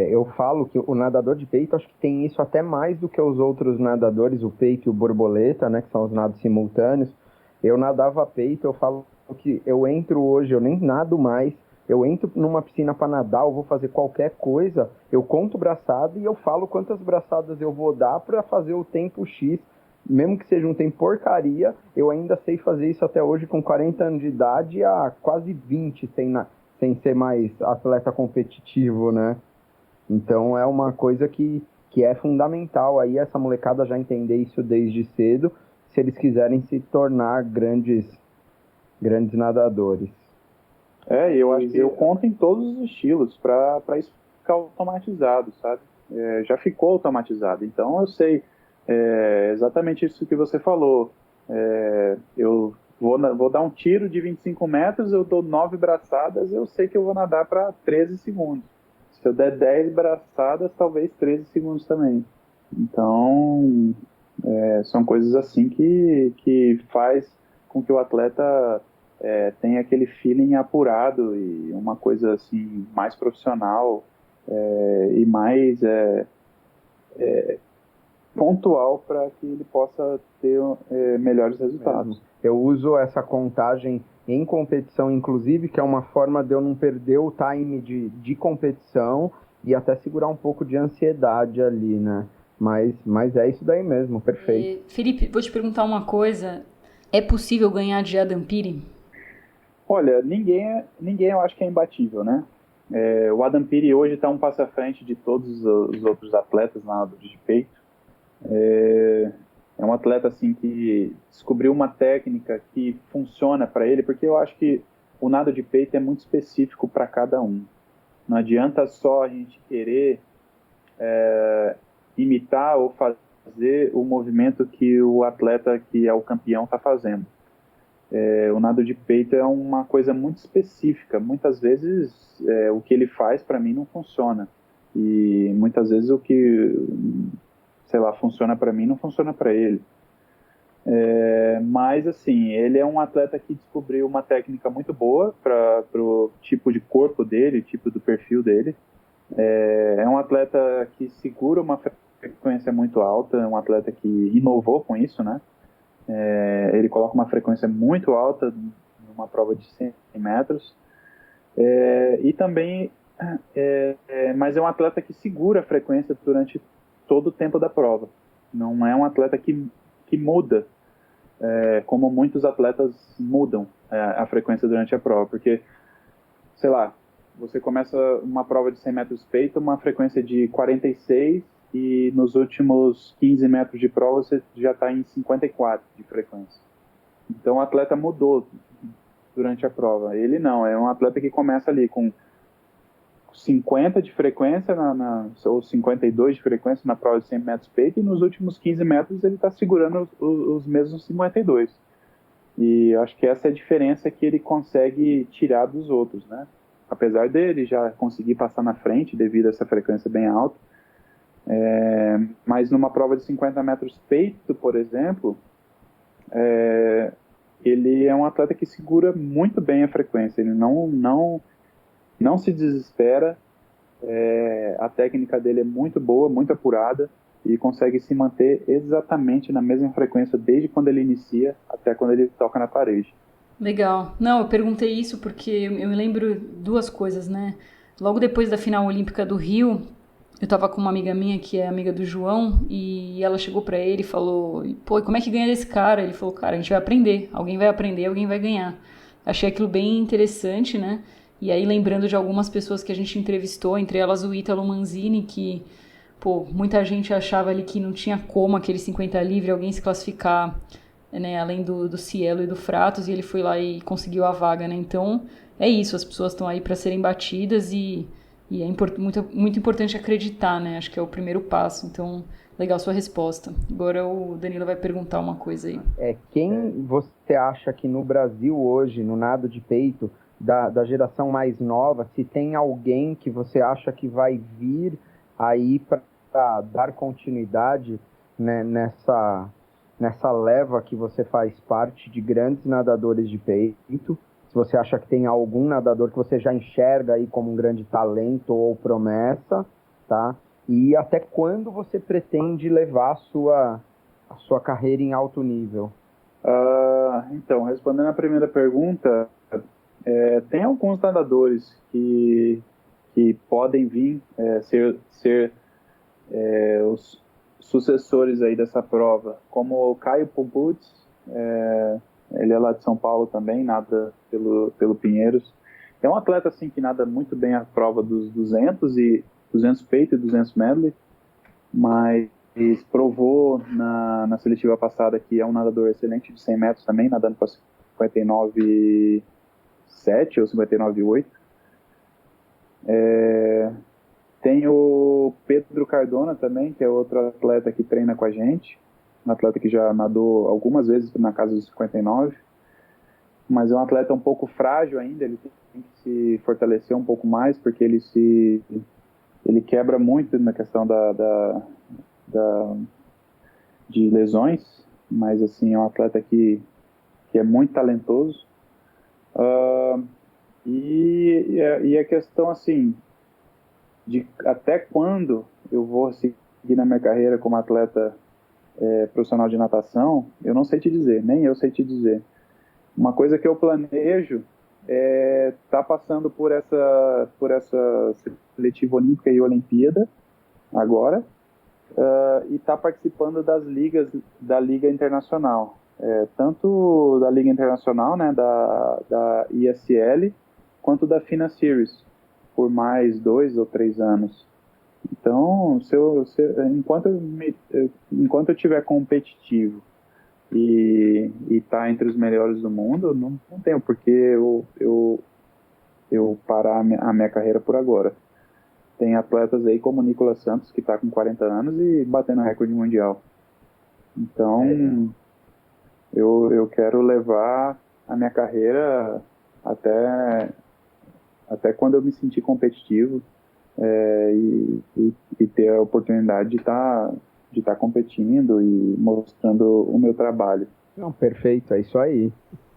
Eu falo que o nadador de peito, acho que tem isso até mais do que os outros nadadores, o peito e o borboleta, né, que são os nados simultâneos. Eu nadava peito, eu falo que eu entro hoje, eu nem nado mais, eu entro numa piscina para nadar, eu vou fazer qualquer coisa, eu conto braçada e eu falo quantas braçadas eu vou dar para fazer o tempo X, mesmo que seja um tempo porcaria, eu ainda sei fazer isso até hoje com 40 anos de idade, há quase 20 sem ser mais atleta competitivo, né? Então é uma coisa que é fundamental aí essa molecada já entender isso desde cedo, se eles quiserem se tornar grandes nadadores. Eu acho que eu conto em todos os estilos para isso ficar automatizado, sabe? Já ficou automatizado, então eu sei exatamente isso que você falou. Eu vou dar um tiro de 25 metros, eu dou 9 braçadas, eu sei que eu vou nadar para 13 segundos. Se eu der 10 braçadas, talvez 13 segundos também. Então, são coisas assim que faz com que o atleta tenha aquele feeling apurado e uma coisa assim mais profissional e mais pontual para que ele possa ter melhores resultados. Eu uso essa contagem em competição, inclusive, que é uma forma de eu não perder o time de competição e até segurar um pouco de ansiedade ali, né? Mas é isso daí mesmo, perfeito. Felipe, vou te perguntar uma coisa. É possível ganhar de Adam Peaty? Olha, ninguém eu acho que é imbatível, né? O Adam Peaty hoje está um passo à frente de todos os outros atletas nadadores de peito. É um atleta assim que descobriu uma técnica que funciona para ele, porque eu acho que o nado de peito é muito específico para cada um. Não adianta só a gente querer imitar ou fazer o movimento que o atleta que é o campeão está fazendo. O nado de peito é uma coisa muito específica. Muitas vezes o que ele faz para mim não funciona, e muitas vezes o que funciona para mim não funciona para ele. Mas assim, ele é um atleta que descobriu uma técnica muito boa para o tipo de corpo dele, tipo do perfil dele. É um atleta que segura uma frequência muito alta, é um atleta que inovou com isso, né? Ele coloca uma frequência muito alta numa prova de 100 metros. E também, mas é um atleta que segura a frequência durante todo o tempo da prova. Não é um atleta que muda, como muitos atletas mudam a frequência durante a prova, porque, você começa uma prova de 100 metros peito, uma frequência de 46, e nos últimos 15 metros de prova você já está em 54 de frequência. Então o atleta mudou durante a prova. Ele não, é um atleta que começa ali com 50 de frequência, ou 52 de frequência na prova de 100 metros peito, e nos últimos 15 metros ele está segurando os mesmos 52. E acho que essa é a diferença que ele consegue tirar dos outros, né? Apesar dele já conseguir passar na frente devido a essa frequência bem alta. Mas numa prova de 50 metros peito, por exemplo, ele é um atleta que segura muito bem a frequência. Ele não se desespera. A técnica dele é muito boa, muito apurada, e consegue se manter exatamente na mesma frequência desde quando ele inicia até quando ele toca na parede. Legal. Não, eu perguntei isso porque eu me lembro duas coisas, né? Logo depois da final olímpica do Rio, eu tava com uma amiga minha que é amiga do João, e ela chegou pra ele e falou: pô, como é que ganha desse cara? Ele falou: cara, a gente vai aprender. Alguém vai aprender, alguém vai ganhar. Achei aquilo bem interessante, né? E aí, lembrando de algumas pessoas que a gente entrevistou, entre elas o Ítalo Manzini, que, pô, muita gente achava ali que não tinha como aquele 50 livre alguém se classificar, né, além do Cielo e do Fratos, e ele foi lá e conseguiu a vaga, né? Então, é isso, as pessoas estão aí para serem batidas, e é muito importante acreditar, né? Acho que é o primeiro passo. Então, legal sua resposta. Agora o Danilo vai perguntar uma coisa aí. Quem você acha que no Brasil hoje, no nado de peito, da geração mais nova, se tem alguém que você acha que vai vir aí para dar continuidade, né, nessa leva que você faz parte de grandes nadadores de peito? Se você acha que tem algum nadador que você já enxerga aí como um grande talento ou promessa, tá? E até quando você pretende levar a sua carreira em alto nível? Então, respondendo a primeira pergunta, tem alguns nadadores que podem vir ser os sucessores aí dessa prova, como o Caio Pubutz, ele é lá de São Paulo também, nada pelo Pinheiros. É um atleta assim que nada muito bem a prova dos 200 peito e 200 medley, mas provou na seletiva passada que é um nadador excelente de 100 metros também, nadando para 59,7 ou 59,8. Tem o Pedro Cardona também, que é outro atleta que treina com a gente, um atleta que já nadou algumas vezes na casa dos 59, mas é um atleta um pouco frágil ainda, ele tem que se fortalecer um pouco mais, porque ele quebra muito na questão de lesões, mas assim, é um atleta que é muito talentoso. E a questão assim, de até quando eu vou seguir na minha carreira como atleta profissional de natação, eu não sei te dizer, nem eu sei te dizer. Uma coisa que eu planejo é estar passando por essa seletiva olímpica e Olimpíada agora, e estar participando das ligas da Liga Internacional, tanto da Liga Internacional, né, da ISL, quanto da FINA Series, por mais 2 ou 3 anos. Então, enquanto eu estiver competitivo e tá entre os melhores do mundo, não tenho por que eu parar a minha carreira por agora. Tem atletas aí como o Nicolas Santos, que está com 40 anos e batendo recorde mundial. Então, eu quero levar a minha carreira até quando eu me sentir competitivo, e ter a oportunidade de estar competindo e mostrando o meu trabalho. Não, perfeito, é isso aí.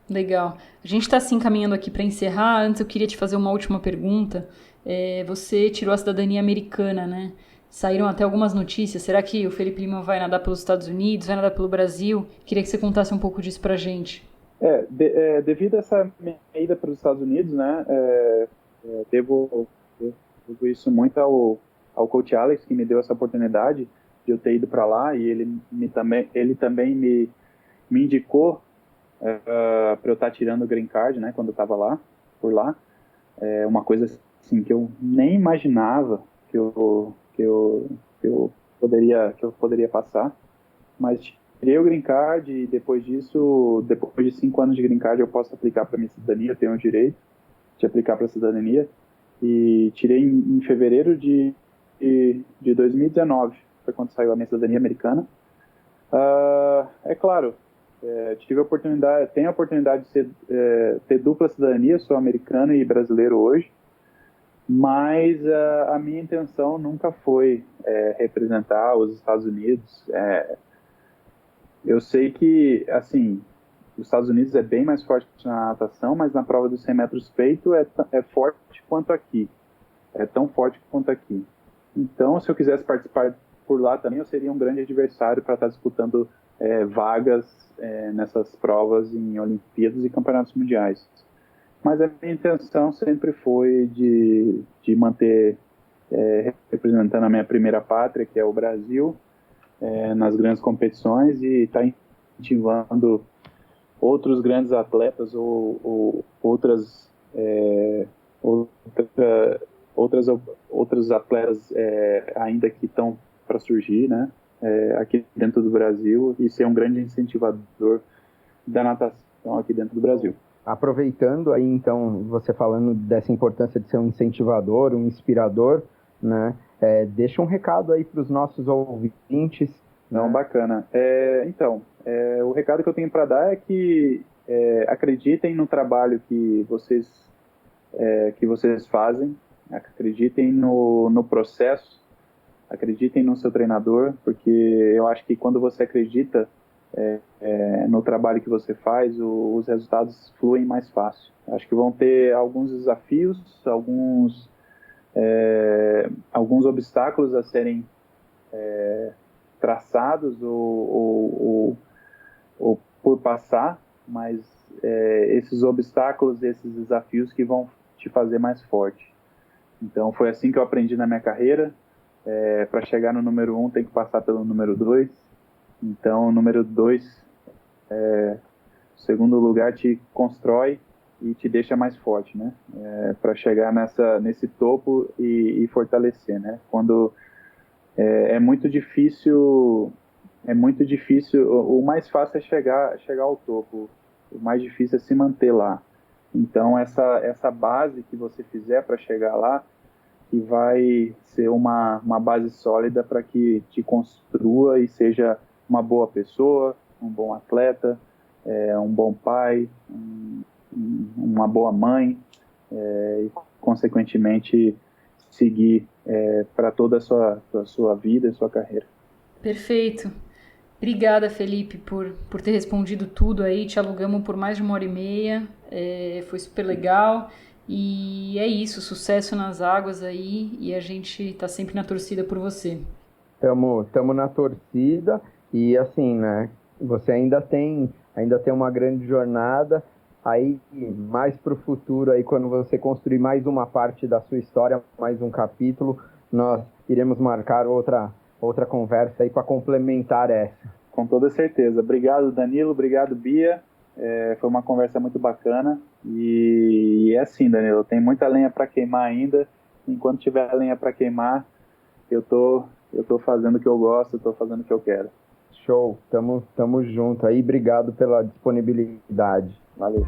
Legal. A gente está se encaminhando aqui para encerrar. Antes eu queria te fazer uma última pergunta. Você tirou a cidadania americana, né? Saíram até algumas notícias. Será que o Felipe Lima vai nadar pelos Estados Unidos, vai nadar pelo Brasil? Queria que você contasse um pouco disso pra gente. Devido a essa minha ida para os Estados Unidos, né, devo isso muito ao coach Alex, que me deu essa oportunidade de eu ter ido para lá, e ele também me indicou para eu estar tirando o green card, né, quando eu estava lá, por lá. Uma coisa assim, que eu nem imaginava que eu poderia passar, mas tirei o Green Card e depois disso, depois de 5 anos de Green Card, eu posso aplicar para minha cidadania, eu tenho o direito de aplicar para a cidadania, e tirei em fevereiro de 2019, foi quando saiu a minha cidadania americana. É claro, tenho a oportunidade de ter dupla cidadania, sou americano e brasileiro hoje, mas a minha intenção nunca foi representar os Estados Unidos. Eu sei que, assim, os Estados Unidos é bem mais forte na natação, mas na prova dos 100 metros peito é forte quanto aqui. É tão forte quanto aqui. Então, se eu quisesse participar por lá também, eu seria um grande adversário para estar disputando vagas nessas provas em Olimpíadas e Campeonatos Mundiais. Mas a minha intenção sempre foi de manter representando a minha primeira pátria, que é o Brasil, nas grandes competições, e estar incentivando outros grandes atletas ou outros atletas ainda que estão para surgir, né, aqui dentro do Brasil, e ser um grande incentivador da natação aqui dentro do Brasil. Aproveitando aí, então, você falando dessa importância de ser um incentivador, um inspirador, né? Deixa um recado aí para os nossos ouvintes. Não, bacana. O recado que eu tenho para dar é que acreditem no trabalho que vocês fazem, acreditem no processo, acreditem no seu treinador, porque eu acho que quando você acredita no trabalho que você faz, os resultados fluem mais fácil. Acho que vão ter alguns desafios, alguns obstáculos a serem traçados ou por passar, mas esses obstáculos, esses desafios que vão te fazer mais forte. Então foi assim que eu aprendi na minha carreira. Para chegar no número 1 tem que passar pelo número 2. Então o número 2, o segundo lugar, te constrói e te deixa mais forte, né? Para chegar nesse topo e fortalecer, né? Quando é muito difícil, o mais fácil é chegar ao topo, o mais difícil é se manter lá. Então essa base que você fizer para chegar lá, que vai ser uma base sólida para que te construa e seja uma boa pessoa, um bom atleta, um bom pai, uma boa mãe, e consequentemente seguir para toda a sua vida e sua carreira. Perfeito. Obrigada, Felipe, por ter respondido tudo aí. Te alugamos por mais de 1h30. Foi super legal. E é isso, sucesso nas águas aí. E a gente tá sempre na torcida por você. Tamo na torcida. E assim, né? Você ainda tem uma grande jornada. Aí, mais para o futuro, aí, quando você construir mais uma parte da sua história, mais um capítulo, nós iremos marcar outra conversa aí para complementar essa. Com toda certeza. Obrigado, Danilo. Obrigado, Bia. Foi uma conversa muito bacana. E é assim, Danilo, tem muita lenha para queimar ainda. Enquanto tiver lenha para queimar, eu tô fazendo o que eu gosto, eu tô fazendo o que eu quero. Show. Tamo junto aí. Obrigado pela disponibilidade. Valeu.